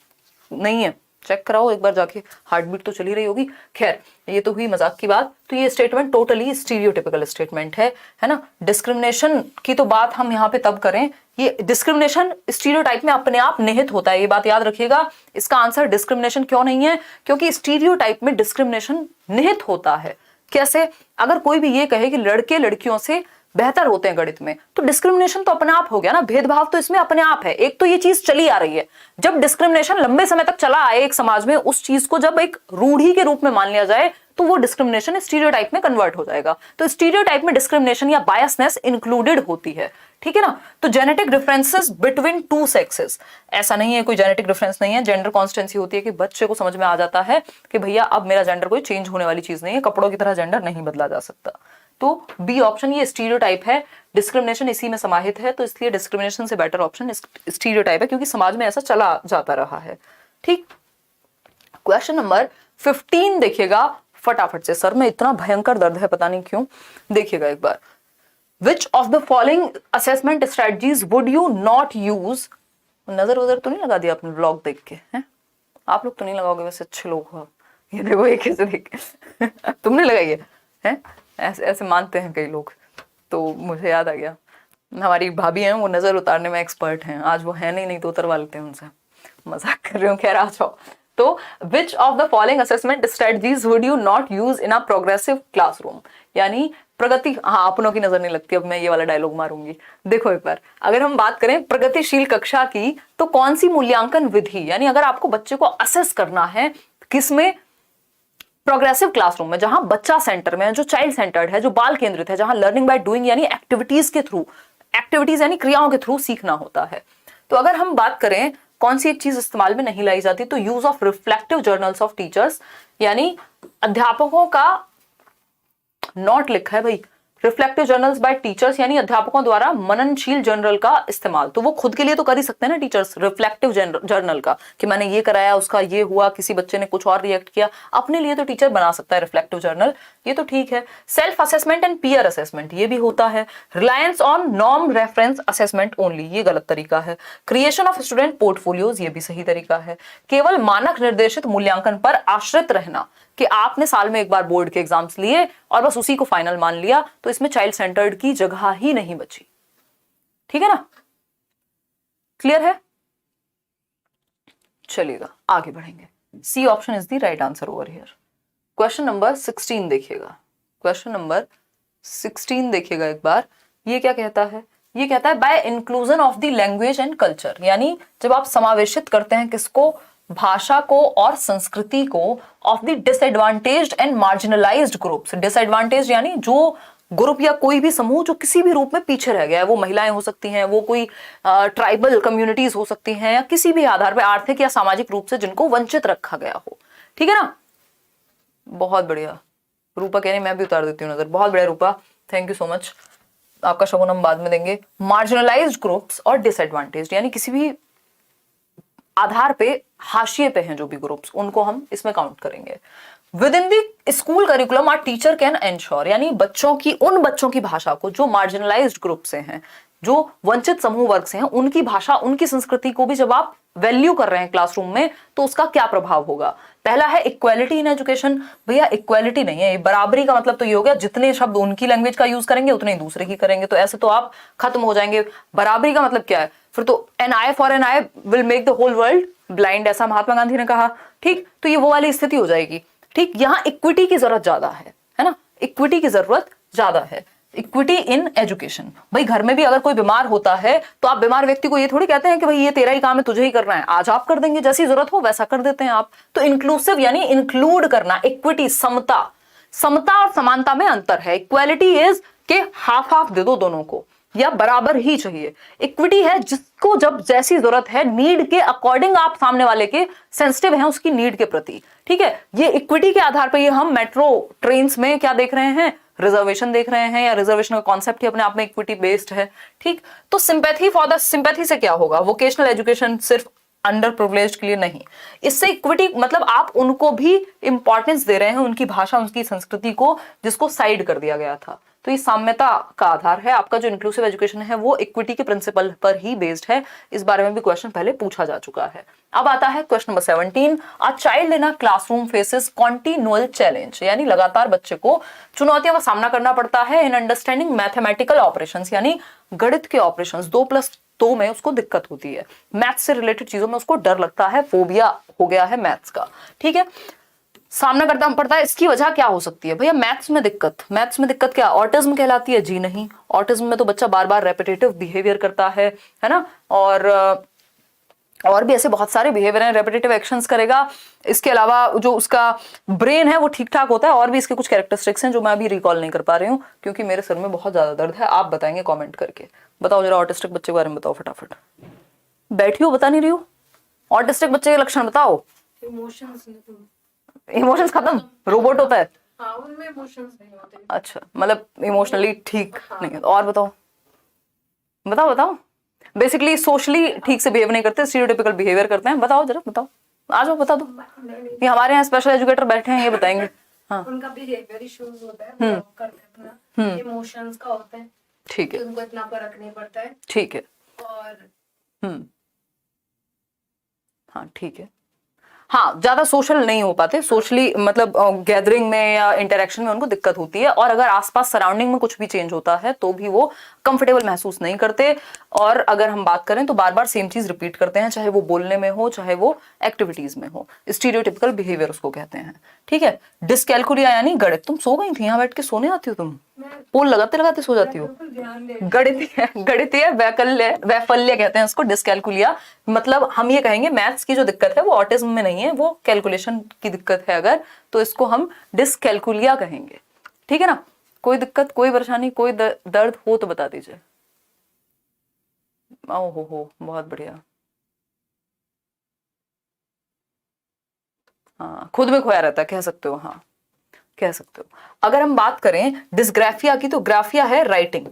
S1: नहीं है, चेक कराओ एक बार जाके, हार्ट बीट तो चली रही होगी। खैर, ये तो हुई मजाक की बात। तो ये स्टेटमेंट टोटली स्टीरियोटिपिकल स्टेटमेंट है ना। डिस्क्रिमिनेशन की तो बात हम यहाँ पे तब करें, ये डिस्क्रिमिनेशन स्टीरियोटाइप में अपने आप निहित होता है, ये बात याद रखिएगा। इसका आंसर डिस्क्रिमिनेशन क्यों नहीं है, क्योंकि स्टीरियोटाइप में डिस्क्रिमिनेशन निहित होता है। कैसे? अगर कोई भी ये कहे कि लड़के लड़कियों से बेहतर होते हैं गणित में, तो डिस्क्रिमिनेशन तो अपने आप हो गया ना, भेदभाव तो इसमें अपने आप है। एक तो ये चीज चली आ रही है, जब डिस्क्रिमिनेशन लंबे समय तक चला आए एक समाज में, उस चीज को जब एक रूढ़ी के रूप में मान लिया जाए तो वो डिस्क्रिमिनेशन स्टीरियोटाइप में कन्वर्ट हो जाएगा। तो स्टीरियोटाइप में डिस्क्रिमिनेशन या बायसनेस इंक्लूडेड होती है, ठीक है ना। तो जेनेटिक डिफरेंसेस बिटवीन 2 सेक्सेस, ऐसा नहीं है कोई जेनेटिक डिफरेंस नहीं है, जेंडर कॉन्स्टेंसी होती है कि बच्चे को समझ में आ जाता है कि भैया अब मेरा जेंडर कोई चेंज होने वाली चीज नहीं है, कपड़ों की तरह जेंडर नहीं बदला जा सकता। तो बी ऑप्शन ये स्टीरियोटाइप है, डिस्क्रिमिनेशन इसी में समाहित है, तो इसलिए डिस्क्रिमिनेशन से बेटर ऑप्शन स्टीरियोटाइप है, क्योंकि समाज में ऐसा चला जाता रहा है, ठीक। क्वेश्चन नंबर 15 देखिएगा फटाफट से। सर में इतना भयंकर दर्द है पता नहीं क्यों, देखिएगा एक बार। Which of the following assessment strategies would you not use? नजर वजर तो नहीं लगा दिया आपने ब्लॉग देख के, हैं? आप लोग तो नहीं लगाओगे, वैसे अच्छे लोग हो। ये देखो एक ऐसे देख तुमने लगाई है? ऐसे ऐसे मानते हैं कई लोग। तो मुझे याद आ गया, हमारी भाभी हैं वो नजर उतारने में एक्सपर्ट हैं, आज वो है नहीं तो उतरवा लेते हैं उनसे, मजाक कर रही हूँ। खैर आ जाओ। तो which of the following assessment strategies would you not use in a progressive classroom? यानी प्रगति, हाँ अपनों की नजर नहीं लगती, अब मैं ये वाला डायलॉग मारूंगी। देखो एक बार, अगर हम बात करें प्रगतिशील कक्षा की, तो कौन सी मूल्यांकन विधि, यानी अगर आपको बच्चे को असेस करना है किसमें, प्रोग्रेसिव क्लासरूम में, जहां बच्चा सेंटर में है, जो चाइल्ड सेंटर्ड है, जो बाल केंद्रित है, जहां लर्निंग बाय डूइंग यानी एक्टिविटीज के थ्रू, एक्टिविटीज यानी क्रियाओं के थ्रू सीखना होता है। तो अगर हम बात करें कौन सी एक चीज इस्तेमाल में नहीं लाई जाती? तो use of reflective journals of teachers, यानी अध्यापकों का, नॉट लिखा है भाई, रिफ्लेक्टिव जर्नल्स बाय टीचर्स यानी अध्यापकों द्वारा मननशील जर्नल का इस्तेमाल। तो वो खुद के लिए तो कर ही सकते हैं ना टीचर्स, रिफ्लेक्टिव जर्नल का, कि मैंने ये कराया, उसका ये हुआ, किसी बच्चे ने कुछ और रिएक्ट किया, अपने लिए तो टीचर बना सकता है रिफ्लेक्टिव जर्नल, ये तो ठीक है। Self assessment and peer assessment, ये भी होता है। Reliance on norm reference assessment only, ये गलत तरीका है। क्रिएशन ऑफ स्टूडेंट पोर्टफोलियोज, ये भी सही तरीका है। केवल मानक निर्देशित मूल्यांकन पर आश्रित रहना, कि आपने साल में एक बार बोर्ड के एग्जाम्स लिए और बस उसी को फाइनल मान लिया, तो इसमें चाइल्ड सेंटर्ड की जगह ही नहीं बची। ठीक है ना, क्लियर है? चलिएगा आगे बढ़ेंगे। C option is the right answer over here. Question number 16 देखिएगा, क्वेश्चन नंबर 16 देखिएगा एक बार। ये क्या कहता है? ये कहता है by inclusion of the language and culture, यानी जब आप समावेशित करते हैं किसको? भाषा को और संस्कृति को, of the disadvantaged and marginalised groups. Disadvantage यानी जो ग्रुप या कोई भी समूह जो किसी भी रूप में पीछे रह गया है, वो महिलाएं हो सकती हैं, वो कोई ट्राइबल कम्युनिटीज हो सकती हैं, या किसी भी आधार पर आर्थिक या सामाजिक रूप से जिनको वंचित रखा गया हो। ठीक है ना, बहुत बढ़िया। रूपा कह रही मैं भी उतार देती हूँ नजर, बहुत बढ़िया रूपा, थैंक यू सो मच। आपका शगुन हम बाद में देंगे। मार्जिनलाइज्ड ग्रुप्स और डिसएडवांटेज यानी किसी भी आधार पे हाशिए पे हैं जो भी ग्रुप्स, उनको हम इसमें काउंट करेंगे। Within the school curriculum are teacher can ensure, यानी बच्चों की, उन बच्चों की भाषा को जो मार्जिनलाइज्ड ग्रुप से हैं, जो वंचित समूह वर्ग से हैं, उनकी भाषा, उनकी संस्कृति को भी जब आप वैल्यू कर रहे हैं क्लासरूम में, तो उसका क्या प्रभाव होगा? पहला है इक्वालिटी इन एजुकेशन। भैया इक्वालिटी नहीं है, बराबरी का मतलब तो ये हो गया जितने शब्द उनकी लैंग्वेज का यूज करेंगे उतने ही दूसरे की करेंगे, तो ऐसे तो आप खत्म हो जाएंगे। बराबरी का मतलब क्या है? फिर तो an eye for an eye will make the whole world blind, ऐसा महात्मा गांधी ने कहा। ठीक, तो ये वो वाली स्थिति हो जाएगी। ठीक, यहाँ इक्विटी की जरूरत ज्यादा है ना, इक्विटी की जरूरत ज्यादा है। इक्विटी इन एजुकेशन, भाई घर में भी अगर कोई बीमार होता है तो आप बीमार व्यक्ति को ये थोड़ी कहते हैं कि भाई ये तेरा ही काम है, तुझे ही करना है, आज आप कर देंगे, जैसी जरूरत हो वैसा कर देते हैं आप। तो इंक्लूसिव यानी इंक्लूड करना, इक्विटी, समता। समता और समानता में अंतर है। इक्वालिटी इज के हाफ हाफ दे दो दोनों को, या बराबर ही चाहिए। इक्विटी है जिसको जब जैसी जरूरत है, नीड के अकॉर्डिंग आप सामने वाले के सेंसिटिव हैं उसकी नीड के प्रति। ठीक है, ये इक्विटी के आधार पर ये हम मेट्रो ट्रेन्स में क्या देख रहे हैं? रिजर्वेशन देख रहे हैं, या रिजर्वेशन का कॉन्सेप्ट ही अपने आप में इक्विटी बेस्ड है। ठीक, तो सिंपैथी फॉर द, सिंपैथी से क्या होगा? वोकेशनल एजुकेशन सिर्फ अंडर प्रिविलेज्ड के लिए नहीं, इससे इक्विटी मतलब आप उनको भी इंपॉर्टेंस दे रहे हैं, उनकी भाषा, उनकी संस्कृति को, जिसको साइड कर दिया गया था। तो ये साम्यता का आधार है। आपका जो इंक्लूसिव एजुकेशन है वो इक्विटी के प्रिंसिपल पर ही बेस्ड है। इस बारे में भी क्वेश्चन पहले पूछा जा चुका है। अब आता है question number 17। A child in a classroom faces continual challenge, यानी लगातार बच्चे को चुनौतियों का सामना करना पड़ता है इन अंडरस्टैंडिंग मैथमेटिकल ऑपरेशंस, यानी गणित के ऑपरेशंस। 2+2 में उसको दिक्कत होती है, मैथ्स से रिलेटेड चीजों में उसको डर लगता है, फोबिया हो गया है मैथ्स का। ठीक है, सामना करना पड़ता है। इसकी वजह क्या हो सकती है? भैया मैथ्स में दिक्कत, मैथ्स में दिक्कत क्या ऑटिज्म कहलाती है? जी नहीं, ऑटिज्म में तो बच्चा बार बार रेपिटेटिव बिहेवियर करता है ना, और भी ऐसे बहुत सारे बिहेवियर हैं, रेपिटेटिव एक्शंस करेगा। इसके अलावा जो उसका ब्रेन है वो ठीक ठाक होता है, और भी इसके कुछ कैरेक्टरिस्टिक्स हैं जो मैं अभी रिकॉल नहीं कर पा रही हूँ क्योंकि मेरे सर में बहुत ज्यादा दर्द है। आप बताएंगे कमेंट करके, बताओ जरा ऑटिस्टिक बच्चे के बारे में बताओ फटाफट। बैठी हो, बता नहीं रही हो? ऑटिस्टिक बच्चे के लक्षण बताओ। इमोशंस खत्म, रोबोट होता है?
S2: हाँ, उनमें इमोशंस नहीं होते।
S1: अच्छा, मतलब इमोशनली ठीक नहीं है। और बताओ बताओ बताओ। बेसिकली सोशली ठीक से बिहेव नहीं करते, स्टीरियोटाइपिकल बिहेवियर करते हैं। बताओ जरा, बताओ, आ जाओ बता दो। ये हमारे यहाँ स्पेशल एजुकेटर बैठे हैं, ये बताएंगे। हाँ,
S2: उनका बिहेवियर इश्यूज होता है, वो करते हैं अपना, इमोशंस का होता है।
S1: ठीक है,
S2: उनको इतना फर्क नहीं पड़ता है।
S1: ठीक है,
S2: और
S1: हाँ ठीक है। हाँ, ज्यादा सोशल नहीं हो पाते, सोशली मतलब गैदरिंग में या इंटरेक्शन में उनको दिक्कत होती है, और अगर आसपास सराउंडिंग में कुछ भी चेंज होता है तो भी वो कंफर्टेबल महसूस नहीं करते। और अगर हम बात करें तो बार बार सेम चीज रिपीट करते हैं, चाहे वो बोलने में हो चाहे वो एक्टिविटीज में हो। स्टीरियोटिपिकल बिहेवियर उसको कहते हैं। ठीक है, डिस्कैलकुलिया यानी गणित। तुम सो गई थी, यहाँ बैठ के सोने आती हो तुम? पोल लगाते लगाते सो जाती हो? गणितीय वैफल्य कहते हैं उसको, डिस्कैलकुलिया। मतलब हम ये कहेंगे मैथ्स की जो दिक्कत है वो ऑटिज्म में नहीं है, वो कैलकुलेशन की दिक्कत है अगर, तो इसको हम डिस्कैलकुलिया कहेंगे। ठीक है ना, कोई दिक्कत, कोई परेशानी, कोई दर्द हो तो बता दीजिए। ओहो हो, बहुत बढ़िया। हाँ, खुद में खोया रहता है, कह सकते हो, हाँ कह सकते हो। अगर हम बात करें डिस्ग्राफिया की, तो ग्राफिया है राइटिंग,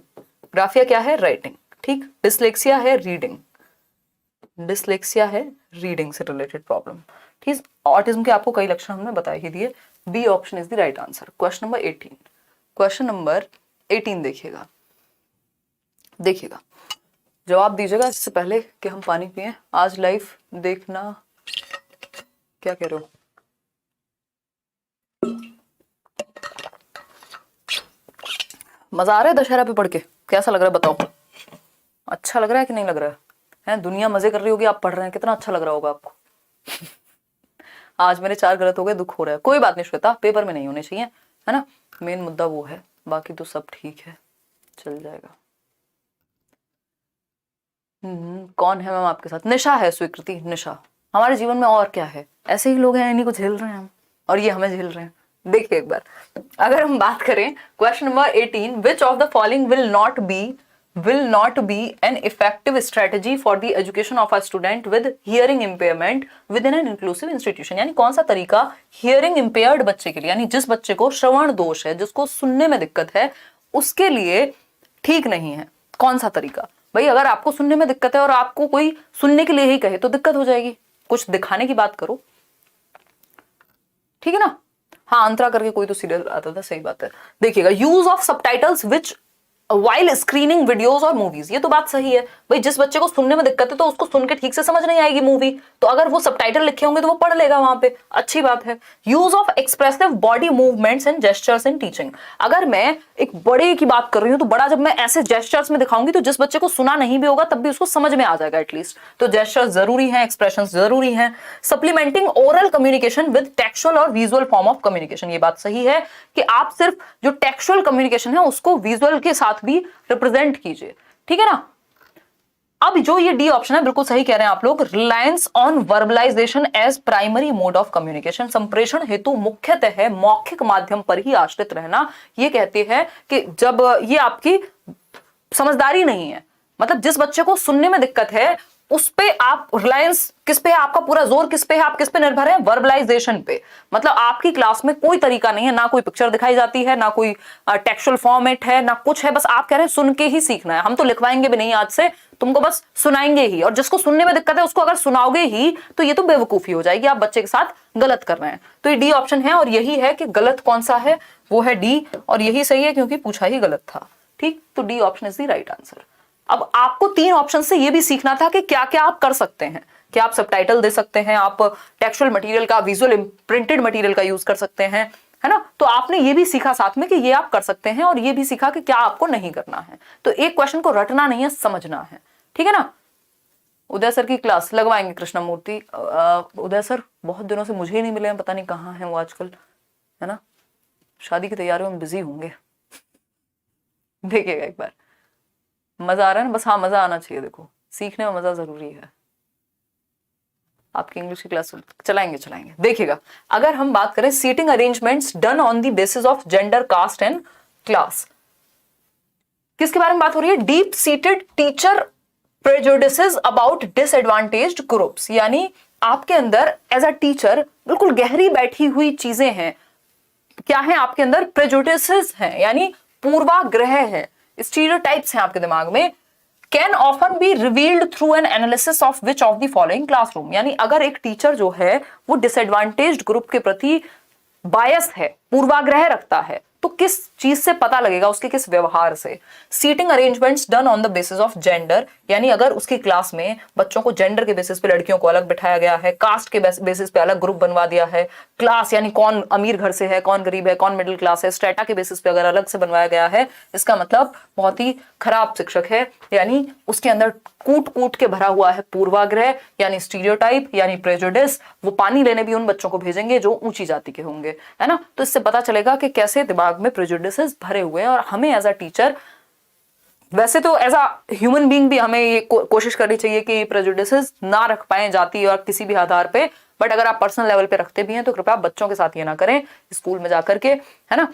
S1: ग्राफिया क्या है, राइटिंग, ठीक। डिसलेक्सिया है रीडिंग, डिसलेक्सिया है रीडिंग से रिलेटेड प्रॉब्लम, ठीक। ऑटिज्म के आपको कई लक्षण हमने बता ही दिए। B option is the right answer. Question number 18, question number 18 देखिएगा, देखिएगा जवाब दीजिएगा इससे पहले कि हम पानी पिए। आज लाइव देखना, क्या कह रहे हो, मजा आ रहा है दशहरा पे पढ़ के, कैसा लग रहा है बताओ, अच्छा लग रहा है कि नहीं लग रहा है? दुनिया मजे कर रही होगी, आप पढ़ रहे हैं, कितना अच्छा लग रहा होगा आपको। आज मेरे 4 गलत हो गए, दुख हो रहा है, कोई बात नहीं श्वेता, पेपर में नहीं होने चाहिए, है ना, मेन मुद्दा वो है, बाकी तो सब ठीक है, चल जाएगा। कौन है मैम आपके साथ? निशा है, स्वीकृति, निशा। हमारे जीवन में और क्या है, ऐसे ही लोग हैं, इन्हीं को झेल रहे हैं हम, और ये हमें झेल रहे हैं। देखिए एक बार, अगर हम बात करें question number 18, which of the following will not be an effective strategy for the education of a student with hearing impairment within an inclusive institution। यानी कौन सा तरीका hearing impaired बच्चे के लिए, यानी जिस बच्चे को श्रवण दोष है, जिसको सुनने में दिक्कत है, उसके लिए ठीक नहीं है। कौन सा तरीका? भाई अगर आपको सुनने में दिक्कत है और आपको कोई सुनने के लिए ही कहे तो दिक्कत हो जाएगी, कुछ दिखाने की बात करो, ठीक है ना। हाँ, अंतरा करके कोई तो सीरियल आता था, सही बात है। देखिएगा, use of subtitles which while screening videos और मूवीज, ये तो बात सही है भाई, जिस बच्चे को सुनने में दिक्कत है तो उसको सुन के ठीक से समझ नहीं आएगी मूवी, तो अगर वो सबटाइटल लिखे होंगे तो वो पढ़ लेगा वहां पे, अच्छी बात है। Use of expressive body movements and gestures in teaching, अगर मैं एक बड़े की बात कर रही हूँ तो बड़ा जब मैं ऐसे जेस्चर्स में दिखाऊंगी तो जिस बच्चे को सुना नहीं भी होगा तब भी उसको समझ में आ जाएगा एटलीस्ट, तो जेस्चर्स जरूरी है, एक्सप्रेशन जरूरी है। Supplementing oral communication with textual और विजुअल फॉर्म ऑफ कम्युनिकेशन, ये बात सही है कि आप सिर्फ जो टेक्सुअल कम्युनिकेशन है उसको विजुअल के साथ भी रिप्रेजेंट कीजिए, ठीक है ना। अब जो ये डी ऑप्शन है बिल्कुल सही कह रहे हैं आप लोग, reliance on verbalization as primary mode of communication, संप्रेषण हेतु मुख्यतः मौखिक माध्यम पर ही आश्रित रहना, ये कहते हैं कि जब ये आपकी समझदारी नहीं है, मतलब जिस बच्चे को सुनने में दिक्कत है उस पे आप रिलायंस किस पे है, आपका पूरा जोर किस पे है, आप किस पे निर्भर है, वर्बलाइजेशन पे। मतलब आपकी क्लास में कोई तरीका नहीं है, ना कोई पिक्चर दिखाई जाती है, ना कोई टेक्सचुअल फॉर्मेट है, ना कुछ है, बस आप कह रहे हैं सुन के ही सीखना है, हम तो लिखवाएंगे भी नहीं आज से, तुमको बस सुनाएंगे ही, और जिसको सुनने में दिक्कत है उसको अगर सुनाओगे ही तो ये तो बेवकूफी हो जाएगी, आप बच्चे के साथ गलत कर रहे हैं। तो ये डी ऑप्शन है, और यही है कि गलत कौन सा है, वो है डी, और यही सही है क्योंकि पूछा ही गलत था, ठीक। तो D option is the right answer. अब आपको 3 ऑप्शन से ये भी सीखना था कि क्या क्या आप कर सकते हैं, क्या आप सबटाइटल दे सकते हैं, आप टेक्सचुअल मटेरियल का, विजुअल प्रिंटेड मटेरियल का यूज कर सकते हैं, है ना। तो आपने ये भी सीखा साथ में कि ये आप कर सकते हैं, और ये भी सीखा कि क्या आपको नहीं करना है। तो एक क्वेश्चन को रटना नहीं है, समझना है, ठीक है ना। उदय सर की क्लास लगवाएंगे कृष्णमूर्ति, उदय सर बहुत दिनों से मुझे ही नहीं मिले हैं, पता नहीं कहाँ हैं वो आजकल, है ना, शादी की तैयारियों में बिजी होंगे। देखिएगा एक बार, मजा आ रहा है ना, बस हाँ मजा आना चाहिए, देखो सीखने में मजा जरूरी है। आपकी इंग्लिश की क्लास चलाएंगे। देखिएगा, अगर हम बात करें seating arrangements done on the basis of gender, caste and class, किसके बारे में बात हो रही है, deep seated teacher prejudices about disadvantaged groups, यानी आपके अंदर एज अ टीचर बिल्कुल गहरी बैठी हुई चीजें हैं, क्या है आपके अंदर, प्रेजुडिसेस हैं, यानी पूर्वाग्रह है, स्टीरियोटाइप्स हैं आपके दिमाग में, can often be revealed through an analysis of which of the following classroom, यानी अगर एक टीचर जो है वो डिसएडवांटेज्ड ग्रुप के प्रति बायस है, पूर्वाग्रह रखता है, तो किस चीज से पता लगेगा, उसके किस व्यवहार से। Seating arrangements done on the basis of gender, यानी अगर उसकी क्लास में बच्चों को जेंडर के बेसिस पे लड़कियों को अलग बिठाया गया है, कास्ट के बेसिस पे अलग ग्रुप बनवा दिया है, क्लास यानी कौन अमीर घर से है, कौन गरीब है, कौन मिडिल क्लास है, स्टेटा के बेसिस पे अगर अलग से बनवाया गया है, इसका मतलब बहुत ही खराब शिक्षक है, यानी उसके अंदर कूट कूट के भरा हुआ है पूर्वाग्रह, यानी स्टीरियोटाइप, यानी प्रेजुडिस। वो पानी लेने भी उन बच्चों को भेजेंगे जो ऊंची जाति के होंगे, है ना। तो इससे पता चलेगा कि कैसे दिमाग में प्रेजुडिसेस भरे हुए हैं, और हमें एज अ टीचर, वैसे तो एज अ ह्यूमन बीइंग भी हमें ये कोशिश करनी चाहिए कि प्रेजुडिसेस ना रख पाए जाति और किसी भी आधार पे, बट अगर आप पर्सनल लेवल पे रखते भी हैं तो कृपया बच्चों के साथ ये ना करें, स्कूल में जाकर के, है ना।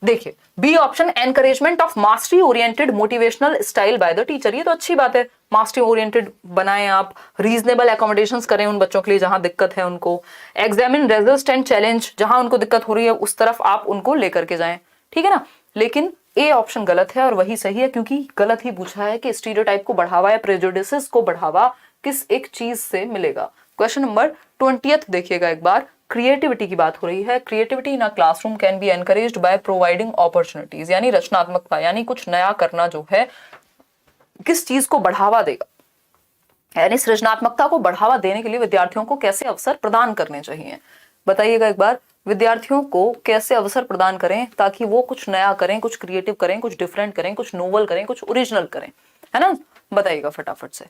S1: देखिए B option, encouragement of mastery oriented motivational style by the teacher. ये तो अच्छी बात है, मास्टरी ओरिएंटेड बनाएं आप, रीजनेबल एकोमोडेशंस करें उन बच्चों के लिए जहां दिक्कत है उनको, एग्जामिन रेजिस्ट एंड चैलेंज, जहां उनको दिक्कत हो रही है उस तरफ आप उनको लेकर के जाएं, ठीक है ना। लेकिन ए ऑप्शन गलत है और वही सही है, क्योंकि गलत ही पूछा है कि स्टीरियोटाइप को बढ़ावा या प्रेजुडिसेस को बढ़ावा किस एक चीज से मिलेगा। क्वेश्चन नंबर 20 देखिएगा एक बार, क्रिएटिविटी की बात हो रही है। Creativity in a classroom can be encouraged by providing opportunities, यानी रचनात्मकता, यानी कुछ नया करना जो है किस चीज को बढ़ावा देगा, यानी सृजनात्मकता को बढ़ावा देने के लिए विद्यार्थियों को कैसे अवसर प्रदान करने चाहिए। बताइएगा एक बार, विद्यार्थियों को कैसे अवसर प्रदान करें ताकि वो कुछ नया करें, कुछ क्रिएटिव करें, कुछ डिफरेंट करें, कुछ नोवल करें, कुछ ओरिजिनल करें, है ना। बताइएगा फटाफट से।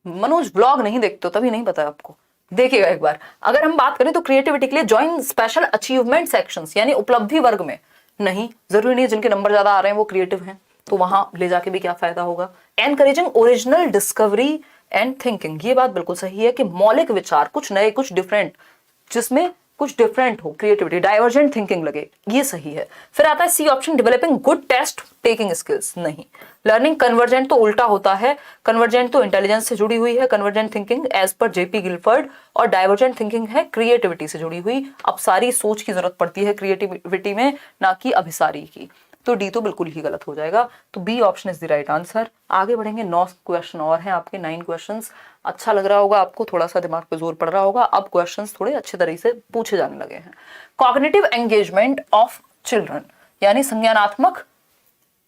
S1: मनोज ब्लॉग नहीं देखते हो तभी नहीं पता आपको। देखिएगा एक बार, अगर हम बात करें तो क्रिएटिविटी के लिए ज्वाइन स्पेशल अचीवमेंट सेक्शंस, यानी उपलब्धि वर्ग में। नहीं, जरूरी नहीं जिनके नंबर ज्यादा आ रहे हैं वो क्रिएटिव हैं, तो वहां ले जाके भी क्या फायदा होगा। Encouraging original discovery and thinking, ये बात बिल्कुल सही है कि मौलिक विचार, कुछ नए, कुछ डिफरेंट, जिसमें कुछ डिफरेंट हो, क्रिएटिविटी, डाइवर्जेंट थिंकिंग लगे, ये सही है। फिर आता है C option, developing good test taking skills. नहीं, लर्निंग कन्वर्जेंट तो उल्टा होता है, कन्वर्जेंट तो इंटेलिजेंस से जुड़ी हुई है, convergent thinking as per J P Guilford, और डाइवर्जेंट थिंकिंग है क्रिएटिविटी से जुड़ी हुई। अब सारी सोच की जरूरत पड़ती है क्रिएटिविटी में, ना कि अभिसारी की। तो डी तो बिल्कुल ही गलत हो जाएगा, तो B option is the right answer. आगे बढ़ेंगे, 9 क्वेश्चन और हैं आपके, 9 क्वेश्चंस। अच्छा लग रहा होगा आपको, थोड़ा सा दिमाग पे जोर पड़ रहा होगा, अब क्वेश्चंस थोड़े अच्छे तरीके से पूछे जाने लगे हैं। कॉग्निटिव एंगेजमेंट ऑफ चिल्ड्रन, यानी संज्ञानात्मक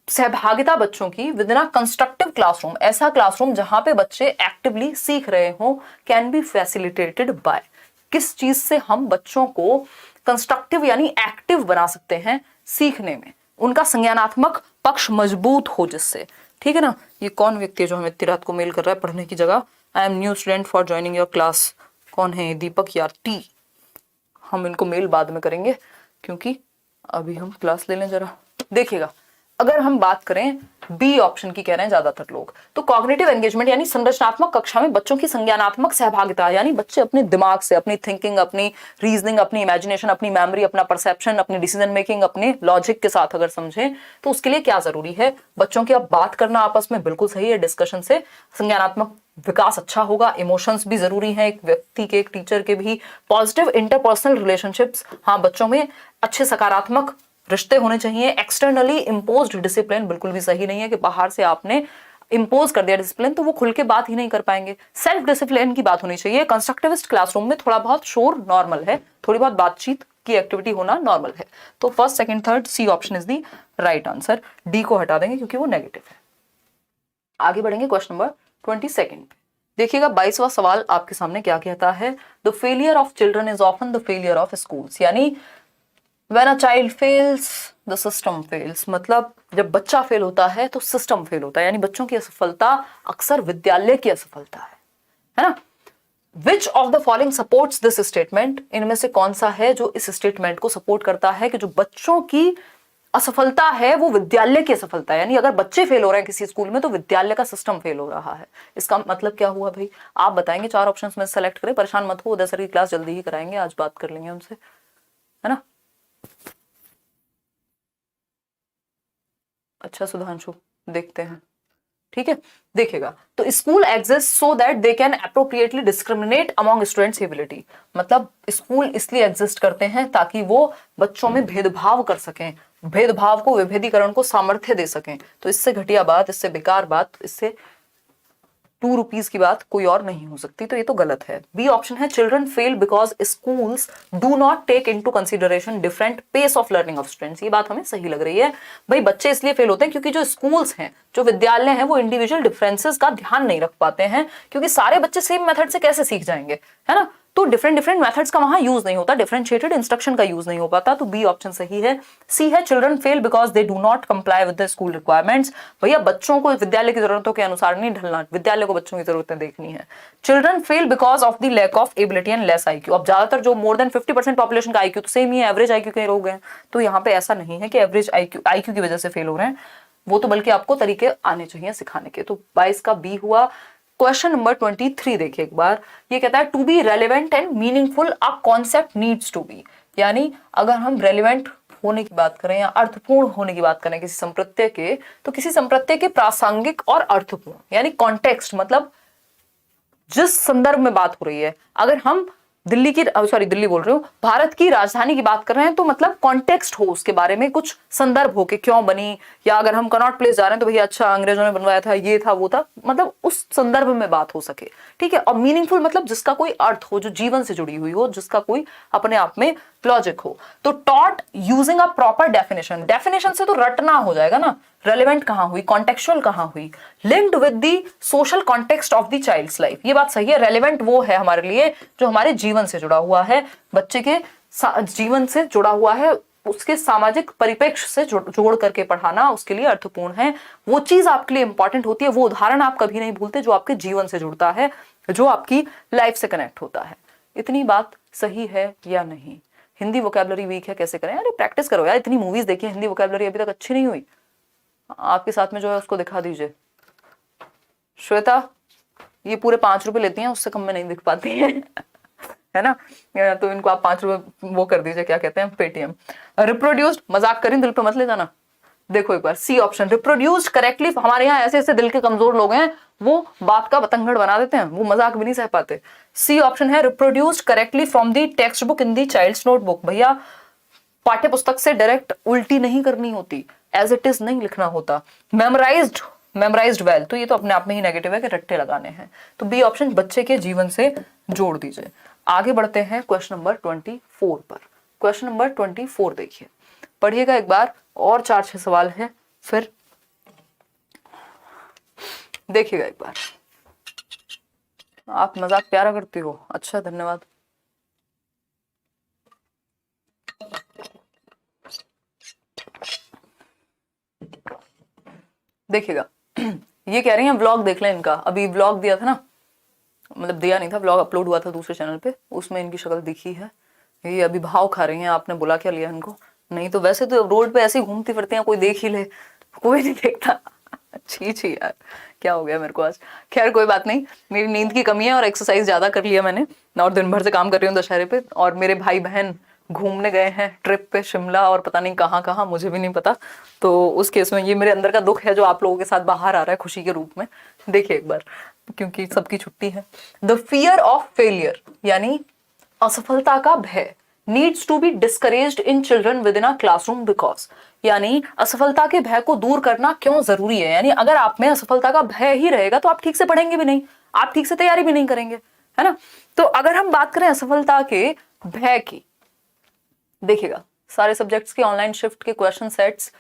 S1: सहभागिता बच्चों की with in a constructive classroom, ऐसा क्लासरूम जहां पे बच्चे एक्टिवली सीख रहे हो, कैन बी फैसिलिटेटेड बाय। किस चीज से हम बच्चों को कंस्ट्रक्टिव यानी एक्टिव बना सकते हैं सीखने में, उनका संज्ञानात्मक पक्ष मजबूत हो जिससे, ठीक है ना। ये कौन व्यक्ति है जो हमें इतनी रात को मेल कर रहा है पढ़ने की जगह, I am new student for joining your class. कौन है? दीपक यार टी। हम इनको मेल बाद में करेंगे क्योंकि अभी हम क्लास ले लें जरा। देखिएगा, अगर हम बात करें बी ऑप्शन की कह रहे हैं ज्यादातर लोग, तो कॉग्निटिव एंगेजमेंट यानी संरचनात्मक कक्षा में बच्चों की संज्ञानात्मक सहभागिता, यानी बच्चे अपने दिमाग से, अपनी थिंकिंग, अपनी रीजनिंग, अपनी इमेजिनेशन, अपनी मेमोरी, अपना परसेप्शन, अपनी डिसीजन मेकिंग, अपने लॉजिक के साथ अगर समझें तो उसके लिए क्या जरूरी है, बच्चों की अब बात करना आपस में बिल्कुल सही है, डिस्कशन से संज्ञानात्मक विकास अच्छा होगा। इमोशंस भी जरूरी हैं एक व्यक्ति के, एक टीचर के भी। पॉजिटिव इंटरपर्सनल रिलेशनशिप्स, हाँ बच्चों में अच्छे सकारात्मक रिश्ते होने चाहिए। एक्सटर्नली इम्पोज्ड डिसिप्लिन बिल्कुल भी सही नहीं है कि बाहर से आपने इम्पोज कर दिया डिसिप्लिन तो वो खुल के बात ही नहीं कर पाएंगे। सेल्फ डिसिप्लिन की बात होनी चाहिए। कंस्ट्रक्टिविस्ट क्लासरूम में थोड़ा बहुत शोर नॉर्मल है, थोड़ी बहुत बातचीत की एक्टिविटी होना नॉर्मल है। तो first, second, third, C option is the right answer. D को हटा देंगे क्योंकि वो नेगेटिव है। आगे बढ़ेंगे क्वेश्चन नंबर 22 पे। देखिएगा 22वां सवाल आपके सामने क्या कहता है, the failure of children is often the failure of schools, यानी When a child fails, the system fails। मतलब जब बच्चा फेल होता है तो सिस्टम फेल होता है, यानी बच्चों की असफलता अक्सर विद्यालय की असफलता है ना। Which of the following supports this statement? इनमें से कौन सा है जो इस स्टेटमेंट को सपोर्ट करता है कि जो बच्चों की असफलता है वो विद्यालय की असफलता है, यानी अगर बच्चे फेल हो रहे हैं किसी स्कूल में तो विद्यालय का सिस्टम फेल हो रहा है। इसका मतलब क्या हुआ भाई, आप बताएंगे। 4 ऑप्शंस में सेलेक्ट करें, परेशान मत हो, उदय सर की क्लास जल्दी ही कराएंगे, आज बात कर लेंगे उनसे, है ना। अच्छा सुधांशु, देखते हैं, ठीक है। देखिएगा, तो school exist so that they can appropriately discriminate among students ability, मतलब स्कूल इसलिए एग्जिस्ट करते हैं ताकि वो बच्चों में भेदभाव कर सकें, भेदभाव को, विभेदीकरण को सामर्थ्य दे सकें। तो इससे घटिया बात, इससे बेकार बात, इससे 2 रुपीज की बात कोई और नहीं हो सकती, तो ये तो गलत है। बी ऑप्शन है, children fail because schools do not take into consideration different pace of learning of students. ये बात हमें सही लग रही है भाई, बच्चे इसलिए फेल होते हैं क्योंकि जो स्कूल्स हैं, जो विद्यालय हैं, वो इंडिविजुअल डिफरेंसेस का ध्यान नहीं रख पाते हैं, क्योंकि सारे बच्चे सेम मेथड से कैसे सीख जाएंगे, है ना। तो डिफरेंट मेथड्स का वहां यूज नहीं होता, डिफरेंशिएटेड इंस्ट्रक्शन का यूज नहीं हो पाता, तो बी ऑप्शन सही है। सी है, children fail because they do not comply with the school requirements. भैया बच्चों को विद्यालय की जरूरतों के अनुसार नहीं ढलना, विद्यालय को बच्चों की जरूरतें देखनी है। Children fail because of the lack of ability and less IQ. अब ज्यादातर जो मोर देन 50% पॉपुलेशन का आईक्यू तो सेम ही है, एवरेज आईक्यू के लोग हैं, तो यहाँ पे ऐसा नहीं है कि एवरेज आईक्यू की वजह से फेल हो रहे हैं, वो तो बल्कि आपको तरीके आने चाहिए सिखाने के। तो 22 का बी हुआ। क्वेश्चन नंबर 23 देखिए एक बार, ये कहता है to be relevant and meaningful a concept needs to be, यानी अगर हम रेलिवेंट होने की बात करें या अर्थपूर्ण होने की बात करें किसी संप्रत्यय के, तो किसी संप्रत्यय के प्रासंगिक और अर्थपूर्ण यानी कॉन्टेक्स्ट, मतलब जिस संदर्भ में बात हो रही है। अगर हम दिल्ली बोल रही हूँ, भारत की राजधानी की बात कर रहे हैं तो मतलब कॉन्टेक्स्ट हो उसके बारे में, कुछ संदर्भ हो कि क्यों बनी, या अगर हम कनॉट प्लेस जा रहे हैं तो भैया अच्छा अंग्रेजों ने बनवाया था, ये था वो था, मतलब उस संदर्भ में बात हो सके, ठीक है। और मीनिंगफुल मतलब जिसका कोई अर्थ हो, जो जीवन से जुड़ी हुई हो, जिसका कोई अपने आप में लॉजिक हो। तो taught using a proper definition, definition से तो रटना हो जाएगा ना, रेलेवेंट कहां हुई, कॉन्टेक्चुअल कहां हुई, linked with the social context of the child's life, ये बात सही है। रेलेवेंट वो है हमारे लिए जो हमारे जीवन से जुड़ा हुआ है, बच्चे के जीवन से जुड़ा हुआ है, उसके सामाजिक परिप्रेक्ष्य से जोड़ करके पढ़ाना उसके लिए अर्थपूर्ण है। वो चीज आपके लिए इंपॉर्टेंट होती है, वो उदाहरण आप कभी नहीं भूलते जो आपके जीवन से जुड़ता है, जो आपकी लाइफ से कनेक्ट होता है। इतनी बात सही है या नहीं? हिंदी वोकैबुलरी वीक है, कैसे करें? अरे प्रैक्टिस करो यार, इतनी मूवीज देखी, हिंदी वोकैबुलरी अभी तक अच्छी नहीं हुई। आपके साथ में जो है उसको दिखा दीजिए। श्वेता ये पूरे 5 रुपए लेती हैं, उससे कम में नहीं दिख पाती है है ना, तो इनको आप 5 रुपए वो कर दीजिए, क्या कहते हैं, पेटीएम। रिप्रोड्यूस्ड, मजाक करें, दिल पे मत ले जाना। देखो एक बार सी ऑप्शन, रिप्रोड्यूस्ड करेक्टली। हमारे यहाँ ऐसे ऐसे दिल के कमजोर लोग हैं, वो बात का बतंगड़ बना देते हैं, वो मजाक भी नहीं सह पाते। सी ऑप्शन है reproduced correctly from the textbook in the child's notebook. भैया पाठ्य पुस्तक से डायरेक्ट उल्टी नहीं करनी होती, एज इट इज नहीं लिखना होता। मेमोराइज्ड वेल, तो ये तो अपने आप में ही नेगेटिव है कि रट्टे लगाने हैं। तो बी ऑप्शन बच्चे के जीवन से जोड़ दीजिए। आगे बढ़ते हैं क्वेश्चन नंबर 24 पर। क्वेश्चन नंबर 24 देखिए, पढ़िएगा एक बार, और 4-6 सवाल हैं, फिर देखिएगा एक बार। आप मजाक प्यारा करती हो, अच्छा धन्यवाद। देखिएगा ये कह रही हैं व्लॉग देख लें इनका, अभी व्लॉग दिया था ना, मतलब दिया नहीं था, व्लॉग अपलोड हुआ था दूसरे चैनल पे, उसमें इनकी शक्ल दिखी है। ये अभी भाव खा रही हैं, आपने बुला क्या लिया इनको? नहीं तो वैसे तो रोड पे ऐसे ही घूमती फिरती हैं, कोई देख ही ले, कोई नहीं देखता छी छी यार, क्या हो गया मेरे को आज। खैर कोई बात नहीं, मेरी नींद की कमी है और एक्सरसाइज ज्यादा कर लिया मैंने, और दिन भर से काम कर रही हूँ दशहरे पे, और मेरे भाई बहन घूमने गए हैं ट्रिप पे, शिमला और पता नहीं कहाँ कहाँ, मुझे भी नहीं पता। तो उस केस में ये मेरे अंदर का दुख है जो आप लोगों के साथ बाहर आ रहा है खुशी के रूप में। देखिए एक बार, क्योंकि सबकी छुट्टी है। द फियर ऑफ फेलियर यानी असफलता का भय, needs to be discouraged in children within a classroom because, यानी असफलता के भय को दूर करना क्यों जरूरी है। यानी अगर आप में असफलता का भय ही रहेगा तो आप ठीक से पढ़ेंगे भी नहीं, आप ठीक से तैयारी भी नहीं करेंगे, है ना। तो अगर हम बात करें असफलता के भय की, देखिएगा सारे सब्जेक्ट्स के ऑनलाइन शिफ्ट के क्वेश्चन सेट्स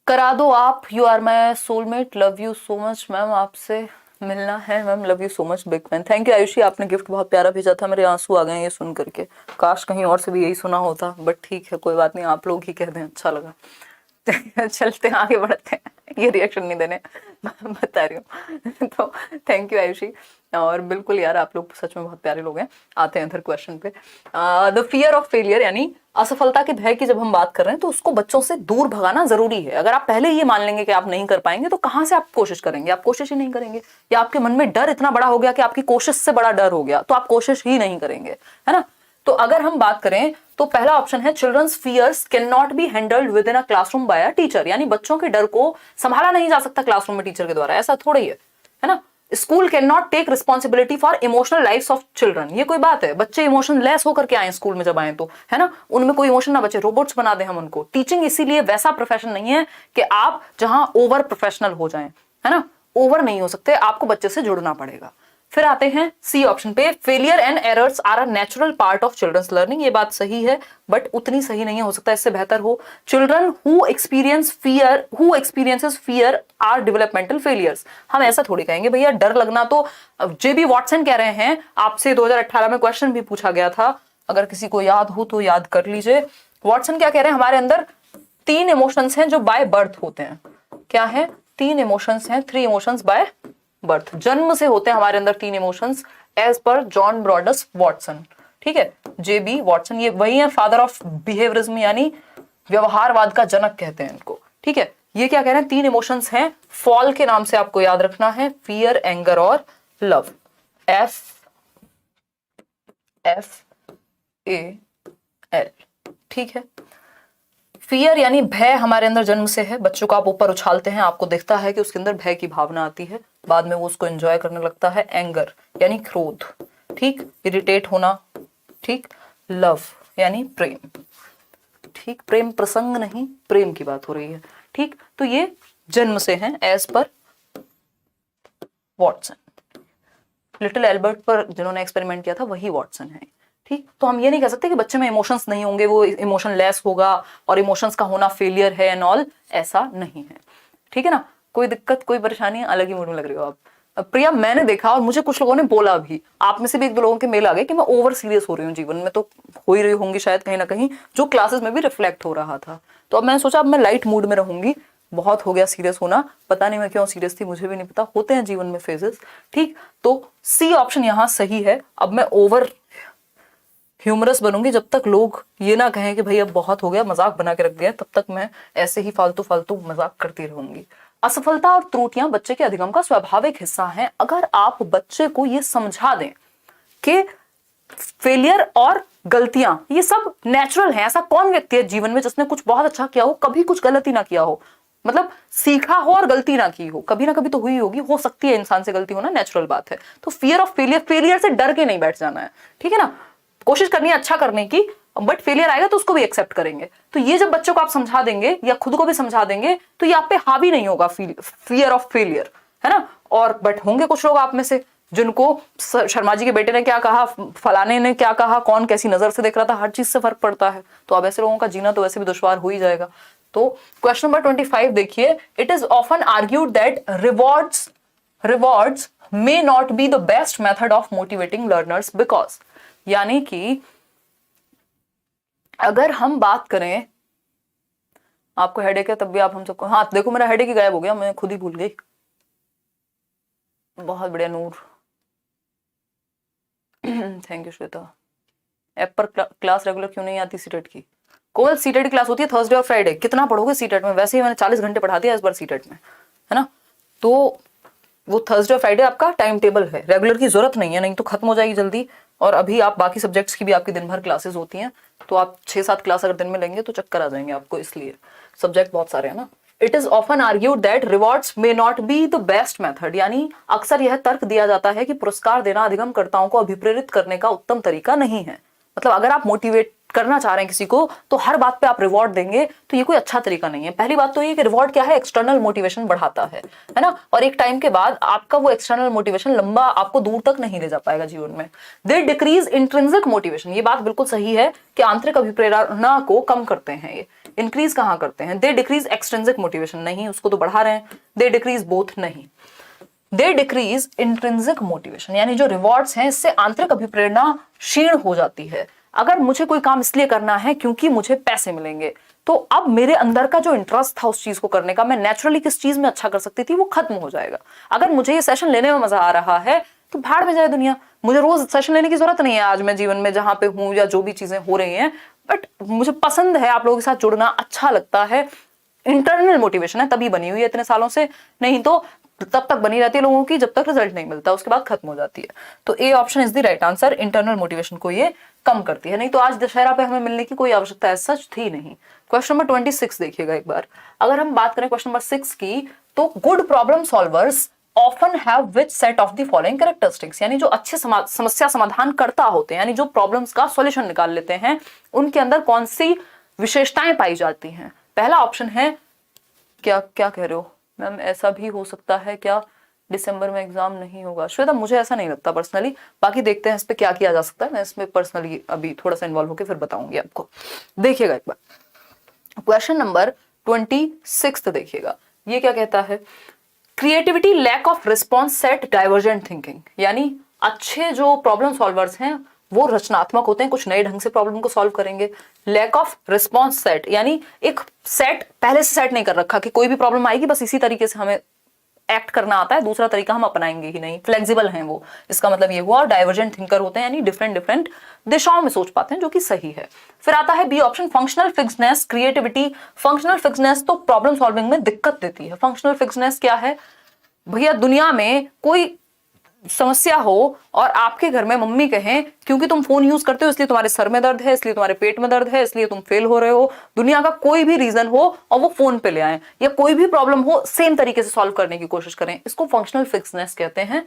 S1: करा दो आप। You are my soulmate, love you so much ma'am, आपसे मिलना है ma'am, love you so much, big fan. Thank you Ayushi, आपने गिफ्ट बहुत प्यारा भेजा था, मेरे आंसू आ गए ये सुन करके, काश कहीं और से भी यही सुना होता, बट ठीक है कोई बात नहीं, आप लोग ही कह दें, अच्छा लगा चलते हैं आगे बढ़ते हैं, ये रिएक्शन नहीं देने बता रही हूँ तो थैंक यू आयुषी, और बिल्कुल यार आप लोग सच में बहुत प्यारे लोग हैं। आते हैं इधर क्वेश्चन पे। द फियर ऑफ फेलियर यानी असफलता के भय की जब हम बात कर रहे हैं तो उसको बच्चों से दूर भगाना जरूरी है। अगर आप पहले ये मान लेंगे कि आप नहीं कर पाएंगे तो कहां से आप कोशिश करेंगे, आप कोशिश ही नहीं करेंगे, या आपके मन में डर इतना बड़ा हो गया कि आपकी कोशिश से बड़ा डर हो गया तो आप कोशिश ही नहीं करेंगे, है ना। तो अगर हम बात करें तो पहला ऑप्शन है children's fears can not be handled within a classroom by a teacher, यानी बच्चों के डर को संभाला नहीं जा सकता क्लासरूम में टीचर के द्वारा, ऐसा थोड़ा ही है ना। School can not take responsibility for emotional lifes of children, ये कोई बात है, बच्चे इमोशन लेस होकर के आए स्कूल में जब आए तो, है ना, उनमें कोई इमोशन ना बचे, रोबोट्स बना दें हम उनको। टीचिंग इसीलिए वैसा प्रोफेशन नहीं है कि आप जहां ओवर प्रोफेशनल हो जाएं, है ना, ओवर नहीं हो सकते, आपको बच्चे से जुड़ना पड़ेगा। फिर आते हैं सी ऑप्शन पे, failure and errors are a natural part of children's learning, ये बात सही है बट उतनी सही नहीं है, हो सकता है इससे बेहतर हो। Children who experiences fear are developmental failures, हम ऐसा थोड़ी कहेंगे भैया डर लगना तो, जेबी वॉटसन कह रहे हैं, आपसे 2018 में क्वेश्चन भी पूछा गया था, अगर किसी को याद हो तो याद कर लीजिए। वॉटसन क्या कह रहे हैं, हमारे अंदर 3 इमोशंस हैं जो बाय बर्थ होते हैं, क्या है, 3 इमोशंस हैं, 3 इमोशंस बाय बर्थ, जन्म से होते हैं हमारे अंदर 3 emotions, as per John Broadus Watson, ठीक है, जेबी वॉटसन, ये वही है फादर ऑफ बिहेवियरिज्म यानी व्यवहारवाद का जनक कहते हैं इनको, ठीक है। ये क्या कह रहे हैं, 3 इमोशंस हैं, फॉल के नाम से आपको याद रखना है, फियर, एंगर और लव, FAL, ठीक है। फियर यानी भय हमारे अंदर जन्म से है। बच्चों को आप ऊपर उछालते हैं, आपको दिखता है कि उसके अंदर भय की भावना आती है, बाद में वो उसको एंजॉय करने लगता है। एंगर यानी क्रोध, ठीक। इरिटेट होना, ठीक। लव यानी प्रेम, ठीक। प्रेम प्रसंग नहीं, प्रेम की बात हो रही है, ठीक। तो ये जन्म से हैं as per Watson. Little Albert पर जिन्होंने एक्सपेरिमेंट किया था वही वॉटसन है, ठीक। तो हम ये नहीं कह सकते कि बच्चे में इमोशंस नहीं होंगे, वो इमोशन लेस होगा और इमोशंस का होना फेलियर है एंड ऑल, ऐसा नहीं है, ठीक है ना। कोई दिक्कत, कोई परेशानी, अलग ही मूड में लग रही हो आप। प्रिया, मैंने देखा और मुझे कुछ लोगों ने बोला भी, आप में से भी एक दो लोगों के मेल आ गए कि मैं ओवर सीरियस हो रही हूँ जीवन में, तो हो ही रही होंगी शायद कहीं ना कहीं, जो क्लासेस में भी रिफ्लेक्ट हो रहा था। तो अब मैंने सोचा अब मैं लाइट मूड में रहूंगी, बहुत हो गया सीरियस होना, पता नहीं मैं क्यों सीरियस थी, मुझे भी नहीं पता, होते हैं जीवन में फेजेस, ठीक। तो सी ऑप्शन यहाँ सही है। अब मैं ओवर ह्यूमरस बनूंगी, जब तक लोग ये ना कहें कि भाई अब बहुत हो गया, मजाक बना के रख दिया, तब तक मैं ऐसे ही फालतू फालतू मजाक करती रहूंगी। असफलता और त्रुटियां बच्चे के अधिगम का स्वाभाविक हिस्सा हैं। अगर आप बच्चे को ये समझा दें कि फेलियर और गलतियां ये सब नेचुरल हैं, ऐसा कौन व्यक्ति है जीवन में जिसने कुछ बहुत अच्छा किया हो, कभी कुछ गलती ना किया हो, मतलब सीखा हो और गलती ना की हो, कभी ना कभी तो हुई होगी, हो सकती है इंसान से गलती होना, नेचुरल बात है। तो फियर ऑफ फेलियर, फेलियर से डर के नहीं बैठ जाना है, ठीक है ना। कोशिश करनी है अच्छा करने की, बट फेलियर आएगा तो उसको भी एक्सेप्ट करेंगे। तो ये जब बच्चों को आप समझा देंगे या खुद को भी समझा देंगे तो ये आप पे हावी नहीं होगा फियर ऑफ फेलियर, है ना। और बट होंगे कुछ लोग आप में से जिनको शर्मा जी के बेटे ने क्या कहा, फलाने ने क्या कहा, कौन कैसी नजर से देख रहा था, हर चीज से फर्क पड़ता है। तो अब ऐसे लोगों का जीना तो वैसे भी दुश्वार हो ही जाएगा। तो क्वेश्चन नंबर 25 देखिए, it is often argued that rewards may not be the best method of motivating learners because, यानी कि अगर हम बात करें, आपको हेडेक है तब भी आप हम सबको, हाँ देखो मेरा हेडेक ही गायब हो गया, मैं खुद ही भूल गई। बहुत बढ़िया नूर, थैंक यू श्वेता। ऐप पर क्लास रेगुलर क्यों नहीं आती सीटेट की? केवल सीटेट की क्लास होती है थर्सडे और फ्राइडे, कितना पढ़ोगे सीटेट में, वैसे ही मैंने 40 घंटे पढ़ा दिया इस बार सीटेट में, है ना। तो वो थर्सडे और फ्राइडे आपका टाइम टेबल है, रेगुलर की जरूरत नहीं है, नहीं तो खत्म हो जाएगी जल्दी। और अभी आप बाकी सब्जेक्ट्स की भी आपकी दिन भर क्लासेस होती हैं, तो आप 6-7 क्लास अगर दिन में लेंगे तो चक्कर आ जाएंगे आपको, इसलिए सब्जेक्ट बहुत सारे हैं ना। It is often argued that rewards may not be the best method, यानी अक्सर यह तर्क दिया जाता है कि पुरस्कार देना अधिगमकर्ताओं को अभिप्रेरित करने का उत्तम तरीका नहीं है। मतलब अगर आप मोटिवेट करना चाह रहे हैं किसी को तो हर बात पे आप रिवॉर्ड देंगे तो ये कोई अच्छा तरीका नहीं है। पहली बात तो ये कि रिवॉर्ड क्या है, एक्सटर्नल मोटिवेशन बढ़ाता है ना, और एक टाइम के बाद आपका वो एक्सटर्नल मोटिवेशन लंबा आपको दूर तक नहीं ले जा पाएगा जीवन में। दे डिक्रीज इंट्रिंसिक मोटिवेशन, ये बात बिल्कुल सही है कि आंतरिक अभिप्रेरणा को कम करते हैं, ये इंक्रीज कहाँ करते हैं। दे डिक्रीज एक्सट्रिंसिक मोटिवेशन, नहीं उसको तो बढ़ा रहे हैं। दे डिक्रीज बोथ, नहीं दे डिक्रीज इंट्रिंसिक मोटिवेशन, यानी जो रिवॉर्ड्स हैं इससे आंतरिक अभिप्रेरणा क्षीण हो जाती है। अगर मुझे कोई काम इसलिए करना है क्योंकि मुझे पैसे मिलेंगे, तो अब मेरे अंदर का जो इंटरेस्ट था उस चीज को करने का, मैं नेचुरली किस चीज में अच्छा कर सकती थी, वो खत्म हो जाएगा। अगर मुझे ये सेशन लेने में मजा आ रहा है तो भाड़ में जाए दुनिया, मुझे रोज सेशन लेने की जरूरत नहीं है आज मैं जीवन में जहां पे हूं या जो भी चीजें हो रही हैं, बट मुझे पसंद है आप लोगों के साथ जुड़ना, अच्छा लगता है, इंटरनल मोटिवेशन है तभी बनी हुई है इतने सालों से, नहीं तो तब तक बनी रहती है लोगों की जब तक रिजल्ट नहीं मिलता, उसके बाद खत्म हो जाती है। तो A option is the right answer, internal motivation को ये कम करती है, नहीं तो आज दशहरा पे हमें मिलने की कोई आवश्यकता है सच थी नहीं। क्वेश्चन नंबर 26 देखिएगा एक बार, अगर हम बात करें क्वेश्चन नंबर 6 की, तो good problem solvers often have which set of the following characteristics, यानी जो अच्छे समस्या समाधान करता होते हैं, यानी जो प्रॉब्लम्स का सॉल्यूशन निकाल लेते हैं, उनके अंदर कौन सी विशेषताएं पाई जाती हैं। पहला ऑप्शन है, क्या क्या कह रहे हो मैम, ऐसा भी हो सकता है क्या दिसंबर में एग्जाम नहीं होगा? श्वेता मुझे ऐसा नहीं लगता पर्सनली, बाकी देखते हैं इस पे क्या किया जा सकता है, मैं इसमें पर्सनली अभी थोड़ा सा इन्वॉल्व होकर फिर बताऊंगी आपको। देखिएगा एक बार क्वेश्चन नंबर 26 देखिएगा, ये क्या कहता है, creativity lack of response set divergent thinking, यानी अच्छे जो प्रॉब्लम सॉल्वर्स हैं वो रचनात्मक होते हैं, कुछ नए ढंग से प्रॉब्लम को सॉल्व करेंगे। लैक ऑफ रिस्पॉन्स सेट, यानी एक सेट पहले से सेट नहीं कर रखा कि कोई भी प्रॉब्लम आएगी बस इसी तरीके से हमें एक्ट करना आता है, दूसरा तरीका हम अपनाएंगे ही नहीं, फ्लेक्सिबल हैं वो, इसका मतलब ये हुआ। और डाइवर्जेंट थिंकर होते हैं, यानी डिफरेंट दिशाओं में सोच पाते हैं, जो कि सही है। फिर आता है B option, functional fixedness creativity. Functional fixedness तो प्रॉब्लम सॉल्विंग में दिक्कत देती है। फंक्शनल फिक्सनेस क्या है भैया, दुनिया में कोई समस्या हो और आपके घर में मम्मी कहें क्योंकि तुम फोन यूज करते हो इसलिए तुम्हारे सर में दर्द है, इसलिए तुम्हारे पेट में दर्द है, इसलिए तुम फेल हो रहे हो, दुनिया का कोई भी रीजन हो और वो फोन पे ले आए, या कोई भी प्रॉब्लम हो सेम तरीके से सॉल्व करने की कोशिश करें, इसको फंक्शनल फिक्सनेस कहते हैं।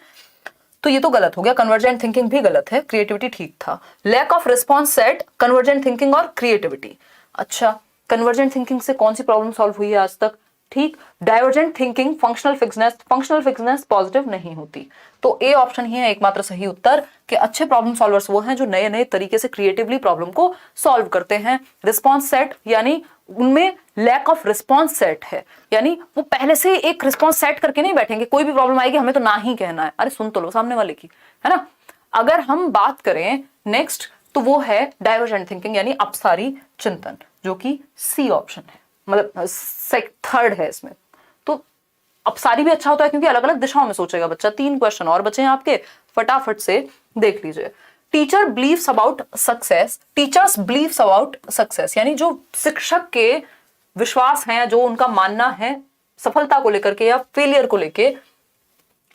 S1: तो ये तो गलत हो गया। कन्वर्जेंट थिंकिंग भी गलत है, क्रिएटिविटी ठीक था। Lack of response set convergent thinking और क्रिएटिविटी। अच्छा, कन्वर्जेंट थिंकिंग से कौन सी प्रॉब्लम सॉल्व हुई है आज तक? ठीक। Divergent thinking functional fixedness positive नहीं होती। तो ए ऑप्शन ही है एकमात्र सही उत्तर कि अच्छे प्रॉब्लम सॉल्वर्स वो हैं जो नए नए तरीके से क्रिएटिवली प्रॉब्लम को सॉल्व करते हैं। रिस्पॉन्स सेट यानी उनमें लैक ऑफ रिस्पॉन्स सेट है, यानी वो पहले से एक रिस्पॉन्स सेट करके नहीं बैठेंगे, कोई भी प्रॉब्लम आएगी हमें तो ना ही कहना है, अरे सुन तो लो सामने वाले की, है ना। अगर हम बात करें नेक्स्ट तो वो है डाइवर्जेंट थिंकिंग यानी अपसारी चिंतन, जो कि सी ऑप्शन है, मतलब थर्ड है इसमें। तो अपसारी भी अच्छा होता है क्योंकि अलग अलग दिशाओं में सोचेगा बच्चा। 3 क्वेश्चन और बचे हैं आपके, फटाफट से देख लीजिए। टीचर्स बिलीव्स अबाउट सक्सेस यानी जो शिक्षक के विश्वास हैं, जो उनका मानना है सफलता को लेकर के या फेलियर को लेके,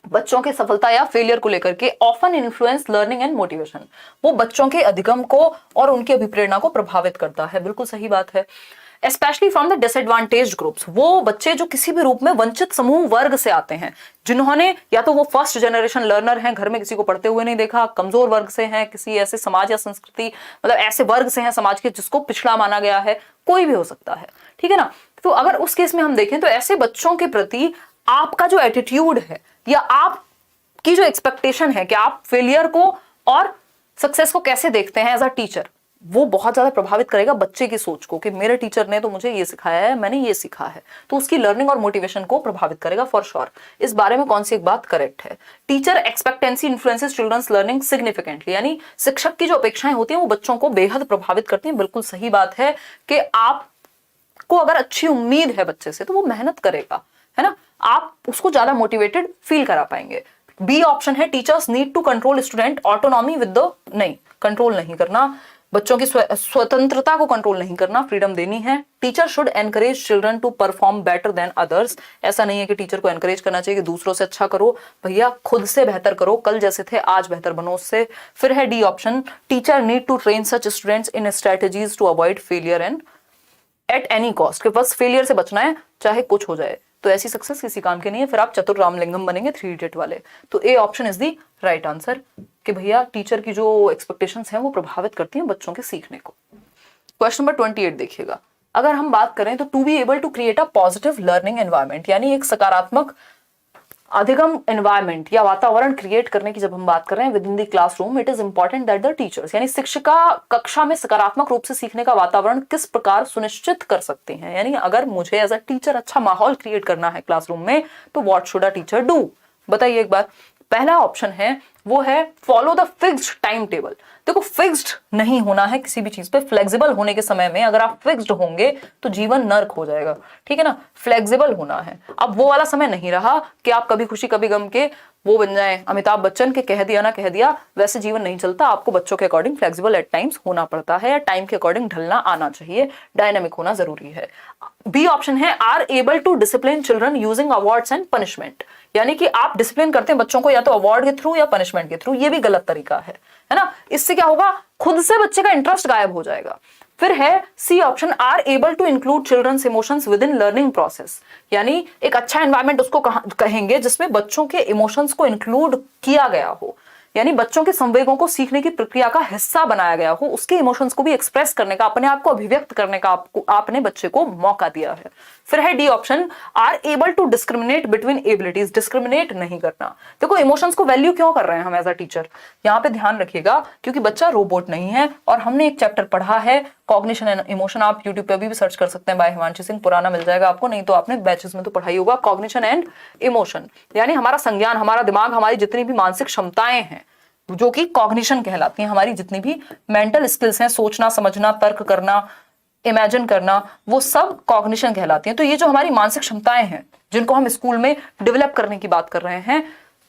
S1: बच्चों के सफलता या फेलियर को लेकर के, often influence learning and motivation, वो बच्चों के अधिगम को और उनकी अभिप्रेरणा को प्रभावित करता है। बिल्कुल सही बात है। Specially from the disadvantaged groups, वो बच्चे जो किसी भी रूप में वंचित समूह वर्ग से आते हैं, जिन्होंने या तो वो फर्स्ट जनरेशन लर्नर हैं, घर में किसी को पढ़ते हुए नहीं देखा, कमजोर वर्ग से हैं, किसी ऐसे समाज या संस्कृति मतलब ऐसे वर्ग से हैं समाज के जिसको पिछड़ा माना गया है, कोई भी हो सकता है, ठीक है ना। तो अगर उस केस में हम देखें तो ऐसे बच्चों के प्रति आपका जो एटीट्यूड है या आपकी जो एक्सपेक्टेशन है कि आप फेलियर को और सक्सेस को कैसे देखते हैं एज अ टीचर, वो बहुत ज्यादा प्रभावित करेगा बच्चे की सोच को कि मेरे टीचर ने तो मुझे ये सिखाया है, मैंने ये सीखा है, तो उसकी लर्निंग और मोटिवेशन को प्रभावित करेगा फॉर श्योर। इस बारे में कौन सी एक बात करेक्ट है? Teacher expectancy influences children's learning significantly, यानी शिक्षक की जो अपेक्षाएं होती हैं वो बच्चों को बेहद प्रभावित करती हैं। बिल्कुल सही बात है कि आपको अगर अच्छी उम्मीद है बच्चे से तो वो मेहनत करेगा, है ना, आप उसको ज्यादा मोटिवेटेड फील करा पाएंगे। बी ऑप्शन है teachers need to control student autonomy with the, नहीं, कंट्रोल नहीं करना, बच्चों की स्वतंत्रता को कंट्रोल नहीं करना, फ्रीडम देनी है। Teacher should encourage children to perform better than others, ऐसा नहीं है कि टीचर को एनकरेज करना चाहिए कि दूसरों से अच्छा करो, भैया खुद से बेहतर करो, कल जैसे थे आज बेहतर बनो उससे। फिर है D option, teacher need to train such students in strategies to avoid failure and at any cost, कि बस फेलियर से बचना है चाहे कुछ हो जाए, तो ऐसी सक्सेस किसी काम की नहीं है, फिर आप चतुर रामलिंगम बनेंगे 3 इडियट वाले। तो A option is the right answer कि भैया टीचर की जो एक्सपेक्टेशंस हैं वो प्रभावित करती हैं बच्चों के सीखने को। क्वेश्चन नंबर 28 देखिएगा। अगर हम बात करें तो to be able to create a positive learning environment, यानी एक सकारात्मक अधिगम एनवायरनमेंट या वातावरण क्रिएट करने की जब हम बात कर रहे हैं with in the classroom, it is important that the teachers, यानी शिक्षिका कक्षा में सकारात्मक रूप से सीखने का वातावरण किस प्रकार सुनिश्चित कर सकते हैं, यानी अगर मुझे एज अ टीचर अच्छा माहौल क्रिएट करना है क्लासरूम में तो what should a teacher do, बताइए एक बार। पहला ऑप्शन है वो है follow the fixed time table. देखो फिक्स्ड नहीं होना है किसी भी चीज पे, फ्लेक्सिबल होने के समय में अगर आप फिक्स्ड होंगे तो जीवन नर्क हो जाएगा, ठीक है ना, फ्लेक्सिबल होना है। अब वो वाला समय नहीं रहा कि आप कभी खुशी कभी गम के वो बन जाए अमिताभ बच्चन के कह दिया ना कह दिया, वैसे जीवन नहीं चलता। आपको बच्चों के अकॉर्डिंग फ्लेक्सिबल एट टाइम्स होना पड़ता है, या टाइम के अकॉर्डिंग ढलना आना चाहिए, डायनामिक होना जरूरी है। बी ऑप्शन है are able to discipline children using awards and punishment, यानी कि आप डिसिप्लिन करते हैं बच्चों को या तो अवार्ड के थ्रू या पनिशमेंट के थ्रू, ये भी गलत तरीका है ना। इससे क्या होगा, खुद से बच्चे का इंटरेस्ट गायब हो जाएगा। फिर है C option are able to include children's emotions within learning process, यानी एक अच्छा एनवायरनमेंट उसको कहेंगे जिसमें बच्चों के इमोशंस को इंक्लूड किया गया हो, यानी बच्चों के संवेगों को सीखने की प्रक्रिया का हिस्सा बनाया गया हो, उसके इमोशंस को भी एक्सप्रेस करने का, अपने आप को अभिव्यक्त करने का आपने बच्चे को मौका दिया है। फिर है D option are able to discriminate between abilities, discriminate नहीं करना। देखो इमोशंस को वैल्यू क्यों कर रहे हैं हम एज अ टीचर, यहाँ पे ध्यान रखिएगा, क्योंकि बच्चा रोबोट नहीं है और हमने एक चैप्टर पढ़ा है कॉग्निशन एंड इमोशन, आप यूट्यूब पे भी सर्च कर सकते हैं बाय हिमांशु सिंह, पुराना मिल जाएगा आपको, नहीं तो आपने बैचेस में तो पढ़ाई होगा, कॉग्निशन एंड इमोशन, यानी हमारा संज्ञान, हमारा दिमाग, हमारी जितनी भी मानसिक क्षमताएं हैं जो कि कॉग्निशन कहलाती हैं, हमारी जितनी भी मेंटल स्किल्स हैं, सोचना समझना तर्क करना इमेजिन करना, वो सब कॉग्निशन कहलाती हैं। तो ये जो हमारी मानसिक क्षमताएं हैं जिनको हम स्कूल में डेवलप करने की बात कर रहे हैं,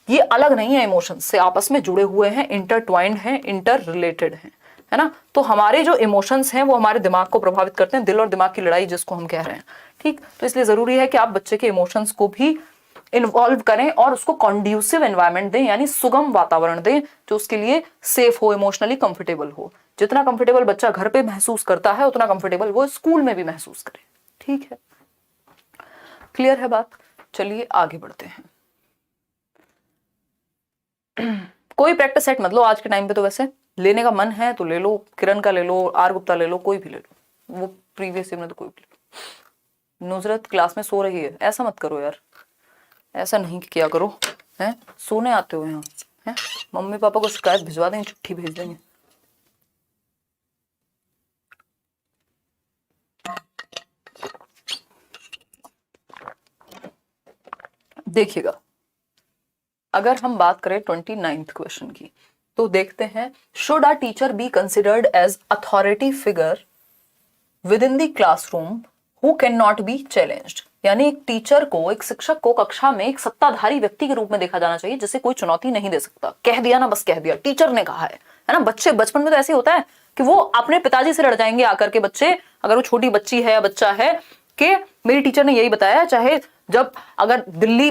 S1: ये अलग नहीं है इमोशंस से, आपस में जुड़े हुए हैं, इंटरट्वाइंड हैं, इंटर रिलेटेड हैं, है ना। तो हमारे जो इमोशंस हैं वो हमारे दिमाग को प्रभावित करते हैं, दिल और दिमाग की लड़ाई जिसको हम कह रहे हैं, ठीक। तो इसलिए जरूरी है कि आप बच्चे के इमोशंस को भी इन्वॉल्व करें और उसको कॉन्ड्यूसिव एनवायरनमेंट दें, यानी सुगम वातावरण दें जो उसके लिए सेफ हो, इमोशनली कंफर्टेबल हो। जितना कंफर्टेबल बच्चा घर पे महसूस करता है उतना कंफर्टेबल वो स्कूल में भी महसूस करे। ठीक है, क्लियर है बात? चलिए आगे बढ़ते हैं। कोई प्रैक्टिस सेट मत लो आज के टाइम पे, तो वैसे लेने का मन है तो ले लो, किरण का ले लो, आर गुप्ता ले लो, कोई भी ले लो, वो प्रीवियस ईयर में तो कोई भी ले लो। नुजरत क्लास में सो रही है, ऐसा मत करो यार, ऐसा नहीं किया करो, हैं? सोने आते हो यहाँ, हैं? मम्मी पापा को शिकायत भिजवा देंगे, चिट्ठी भेज देंगे। देखिएगा, अगर हम बात करें 29th क्वेश्चन की, तो देखते हैं, should a teacher be considered as authority figure within the classroom who can not be challenged. यानी एक टीचर को, एक शिक्षक को कक्षा में एक सत्ताधारी व्यक्ति के रूप में देखा जाना चाहिए जिसे कोई चुनौती नहीं दे सकता। कह दिया ना, बस कह दिया, टीचर ने कहा है ना। बच्चे बचपन में तो ऐसे होता है कि वो अपने पिताजी से लड़ जाएंगे आकर के, बच्चे, अगर वो छोटी बच्ची है या बच्चा है, कि मेरी टीचर ने यही बताया। चाहे जब अगर दिल्ली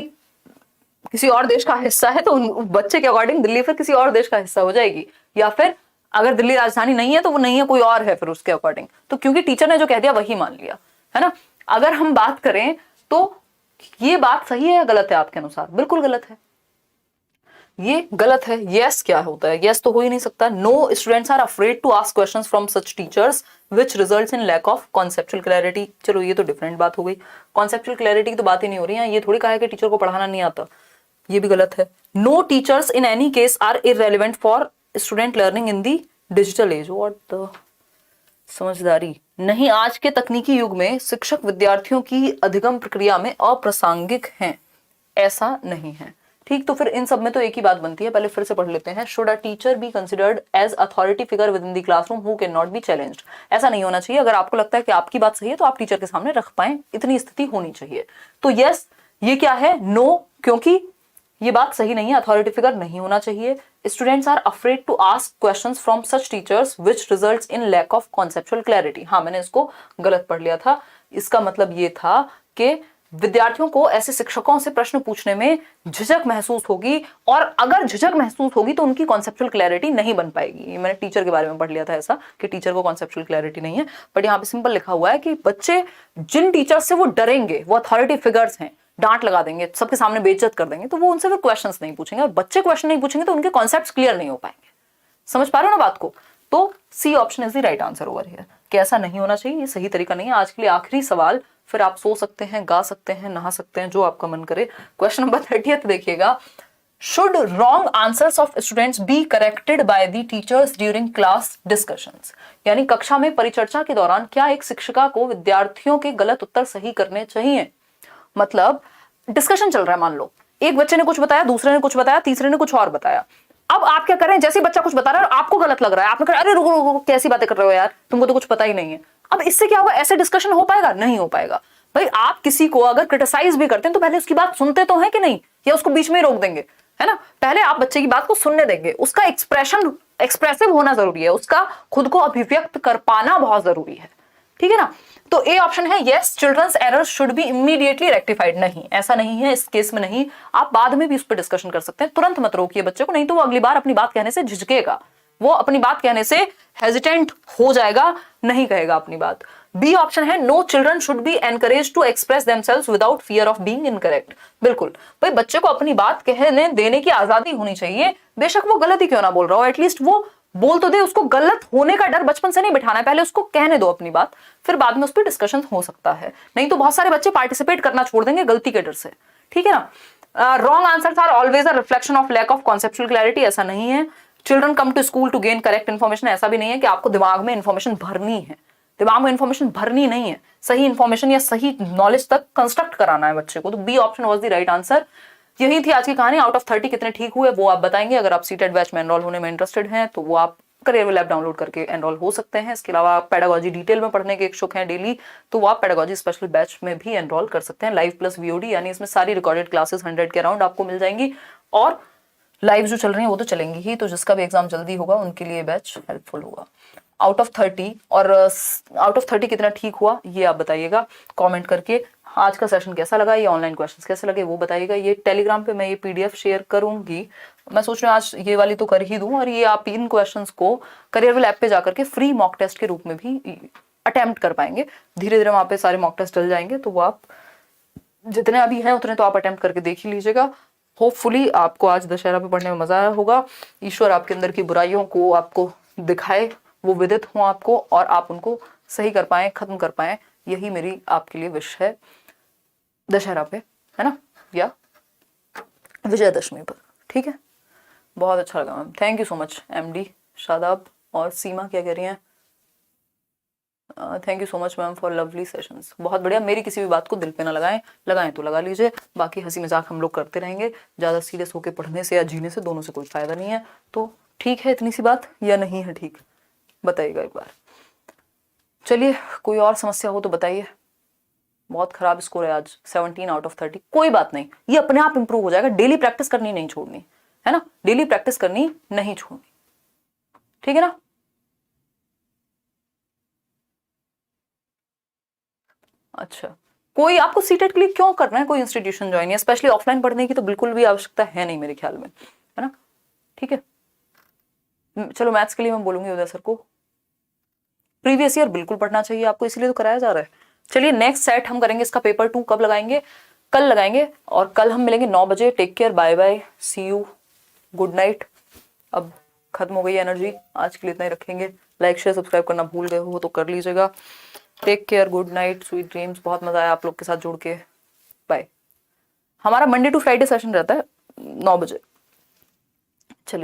S1: किसी और देश का हिस्सा है तो बच्चे के अकॉर्डिंग दिल्ली फिर किसी और देश का हिस्सा हो जाएगी, या फिर अगर दिल्ली राजधानी नहीं है तो वो नहीं है, कोई और है फिर उसके अकॉर्डिंग। तो क्योंकि टीचर ने जो कह दिया वही मान लिया, है ना। अगर हम बात करें तो ये बात सही है या गलत है आपके अनुसार? बिल्कुल गलत है, ये गलत है। यस क्या होता है? यस तो हो ही नहीं सकता। No students are afraid to ask questions from such teachers which results in lack of conceptual clarity. चलो ये तो डिफरेंट बात हो गई, कॉन्सेप्चुअल क्लैरिटी की तो बात ही नहीं हो रही है। ये थोड़ी कहा है कि टीचर को पढ़ाना नहीं आता, ये भी गलत है। No teachers in any case are irrelevant for student learning in the digital age. What the समझदारी नहीं, आज के तकनीकी युग में शिक्षक विद्यार्थियों की अधिगम प्रक्रिया में अप्रासंगिक हैं, ऐसा नहीं है। ठीक, तो फिर इन सब में तो एक ही बात बनती है, पहले फिर से पढ़ लेते हैं। Should a teacher be considered as authority figure within the classroom who can not be challenged. ऐसा नहीं होना चाहिए। अगर आपको लगता है कि आपकी बात सही है तो आप टीचर के सामने रख पाए, इतनी स्थिति होनी चाहिए। तो यस, ये क्या है? नो, क्योंकि ये बात सही नहीं है, अथॉरिटी फिगर नहीं होना चाहिए। Students are afraid to ask questions from such teachers which results in lack of conceptual clarity. हाँ, मैंने इसको गलत पढ़ लिया था। इसका मतलब ये था कि विद्यार्थियों को ऐसे शिक्षकों से प्रश्न पूछने में झिझक महसूस होगी, और अगर झिझक महसूस होगी तो उनकी कॉन्सेप्चुअल क्लैरिटी नहीं बन पाएगी। ये मैंने टीचर के बारे में पढ़ लिया था ऐसा कि टीचर को कॉन्सेप्चुअल क्लैरिटी नहीं है, बट यहाँ पे सिंपल लिखा हुआ है कि बच्चे जिन टीचर से वो डरेंगे, वो अथॉरिटी फिगर्स हैं, डांट लगा देंगे, सबके सामने बेइज्जत कर देंगे, तो वो उनसे फिर क्वेश्चंस नहीं पूछेंगे, और बच्चे क्वेश्चन नहीं पूछेंगे तो उनके कॉन्सेप्ट्स क्लियर नहीं हो पाएंगे। समझ पा रहे हो ना बात को? तो C option is the right answer over here, कि ऐसा नहीं होना चाहिए, ये सही तरीका नहीं है। आज के लिए आखिरी सवाल, फिर आप सो सकते हैं, गा सकते हैं, नहा सकते हैं, जो आपका मन करे। क्वेश्चन नंबर 30 देखिएगा। Should wrong answers of students be corrected by the teachers during class discussions. यानी कक्षा में परिचर्चा के दौरान क्या एक शिक्षिका को विद्यार्थियों के गलत उत्तर सही करने चाहिए? मतलब डिस्कशन चल रहा है, मान लो एक बच्चे ने कुछ बताया, दूसरे ने कुछ बताया, तीसरे ने कुछ और बताया। अब आप क्या करें, जैसे बच्चा कुछ बता रहा है और आपको गलत लग रहा है, आपने कहा अरे रुको रुको, कैसी बातें कर रहे हो यार, तुमको तो कुछ पता ही नहीं है। अब इससे क्या होगा? ऐसे डिस्कशन हो पाएगा? नहीं हो पाएगा। भाई, आप किसी को अगर क्रिटिसाइज भी करते हैं तो पहले उसकी बात सुनते तो हैं कि नहीं, या उसको बीच में ही रोक देंगे, है ना। पहले आप बच्चे की बात को सुनने देंगे, उसका एक्सप्रेसिव होना जरूरी है, उसका खुद को अभिव्यक्त कर पाना बहुत जरूरी है, ठीक है ना। तो ए ऑप्शन है yes, children's errors should be immediately rectified. नहीं, ऐसा नहीं है, इस केस में नहीं। आप बाद में भी उस पर डिस्कशन कर सकते हैं, तुरंत मत रोकिए बच्चे को, नहीं तो वो अगली बार अपनी बात कहने से झिझकेगा, वो अपनी बात कहने से हेजिटेंट हो जाएगा, नहीं कहेगा अपनी बात। बी ऑप्शन है no, children should be encourage to express themselves without fear of being incorrect. बिल्कुल भाई, बच्चे को अपनी बात कहने देने की आजादी होनी चाहिए, बेशक वो गलत ही क्यों ना बोल रहा हो, एटलीस्ट वो बोल तो दे। उसको गलत होने का डर बचपन से नहीं बिठाना है, पहले उसको कहने दो अपनी बात, फिर बाद में उस पर डिस्कशन हो सकता है। नहीं तो बहुत सारे बच्चे पार्टिसिपेट करना छोड़ देंगे गलती के डर से, ठीक है ना। Wrong answers are always a reflection of lack of conceptual clarity. ऐसा नहीं है। Children come to school to gain correct information. ऐसा भी नहीं है कि आपको दिमाग में इन्फॉर्मेशन भरनी है, दिमाग में इन्फॉर्मेशन भरनी नहीं है, सही इन्फॉर्मेशन या सही नॉलेज तक कंस्ट्रक्ट कराना है बच्चे को। तो B option was the right answer. यही थी आज की कहानी। आउट ऑफ 30 कितने ठीक हुए वो आप बताएंगे। अगर आप सीटेड बैच में एनरोल होने में इंटरेस्टेड हैं तो वो आप करियर लैब डाउनलोड करके एनरोल हो सकते हैं। इसके अलावा आप पेडागोजी डिटेल में पढ़ने के इच्छुक हैं डेली, तो वो आप पेडागोजी स्पेशल बैच में भी एनरोल कर सकते हैं। लाइव प्लस वीओडी, यानी इसमें सारी रिकॉर्डेड क्लासेस 100 के अराउंड आपको मिल जाएंगी, और लाइव जो चल रही हैं वो तो चलेंगी ही, तो जिसका भी एग्जाम जल्दी होगा उनके लिए बैच हेल्पफुल होगा। आउट ऑफ 30 और आउट ऑफ 30 कितना ठीक हुआ ये आप बताइएगा कमेंट करके। आज का सेशन कैसा लगा, ये ऑनलाइन क्वेश्चंस कैसे लगे वो बताइएगा। ये टेलीग्राम पे मैं ये पीडीएफ शेयर करूंगी, मैं सोच रही हूँ आज ये वाली तो कर ही दूं, और ये आप इन क्वेश्चंस को करियरविल ऐप पे जाकर के फ्री मॉक टेस्ट के रूप में भी अटेम्प्ट कर पाएंगे। धीरे धीरे वहां पे सारे मॉक टेस्ट डल जाएंगे, तो वो आप जितने अभी हैं उतने तो आप अटेम्प्ट करके देख ही लीजिएगा। होपफुली आपको आज दशहरा पे पढ़ने में मजा आया होगा। ईश्वर आपके अंदर की बुराइयों को आपको दिखाए, वो विदित हो आपको, और आप उनको सही कर पाए, खत्म कर पाए। यही मेरी आपके लिए विश है दशहरा पे, है ना, या विजयदशमी पर। ठीक है, बहुत अच्छा लगा ma'am, thank you so much. MD Shadab और सीमा क्या कह रही हैं? Thank you so much ma'am for lovely sessions. बहुत बढ़िया, मेरी किसी भी बात को दिल पे ना लगाएं, लगाएं तो लगा लीजिए, बाकी हंसी मजाक हम लोग करते रहेंगे। ज़्यादा सीरियस होकर पढ़ने से या जीने से दोनों से कोई फायदा नहीं है। तो ठीक है इतनी सी बात, या नहीं है ठीक, बताइएगा एक बार। चलिए, कोई और समस्या हो तो बताइए। बहुत खराब स्कोर है आज, 17 आउट ऑफ 30। कोई बात नहीं, ये अपने आप इंप्रूव हो जाएगा। डेली प्रैक्टिस करनी नहीं छोड़नी, है ना, डेली प्रैक्टिस करनी नहीं छोड़नी, ठीक है ना। अच्छा, कोई आपको सीटेट के लिए क्यों करना है, कोई इंस्टीट्यूशन ज्वाइन है स्पेशली ऑफलाइन पढ़ने की तो बिल्कुल भी आवश्यकता है नहीं मेरे ख्याल में, है ना। ठीक है, चलो मैथ्स के लिए मैं बोलूंगी उदय सर को, प्रीवियस ईयर बिल्कुल पढ़ना चाहिए आपको, इसीलिए तो कराया जा रहा है। चलिए नेक्स्ट सेट हम करेंगे इसका, पेपर 2 कब लगाएंगे? कल लगाएंगे, और कल हम मिलेंगे 9 बजे। Take care, bye bye, see you, good night. अब खत्म हो गई एनर्जी, आज के लिए इतना ही रखेंगे। लाइक शेयर सब्सक्राइब करना भूल गए हो तो कर लीजिएगा। Take care, good night, sweet dreams. बहुत मजा आया आप लोग के साथ जुड़ के, बाय। हमारा मंडे टू फ्राइडे सेशन रहता है 9 बजे। चलिए।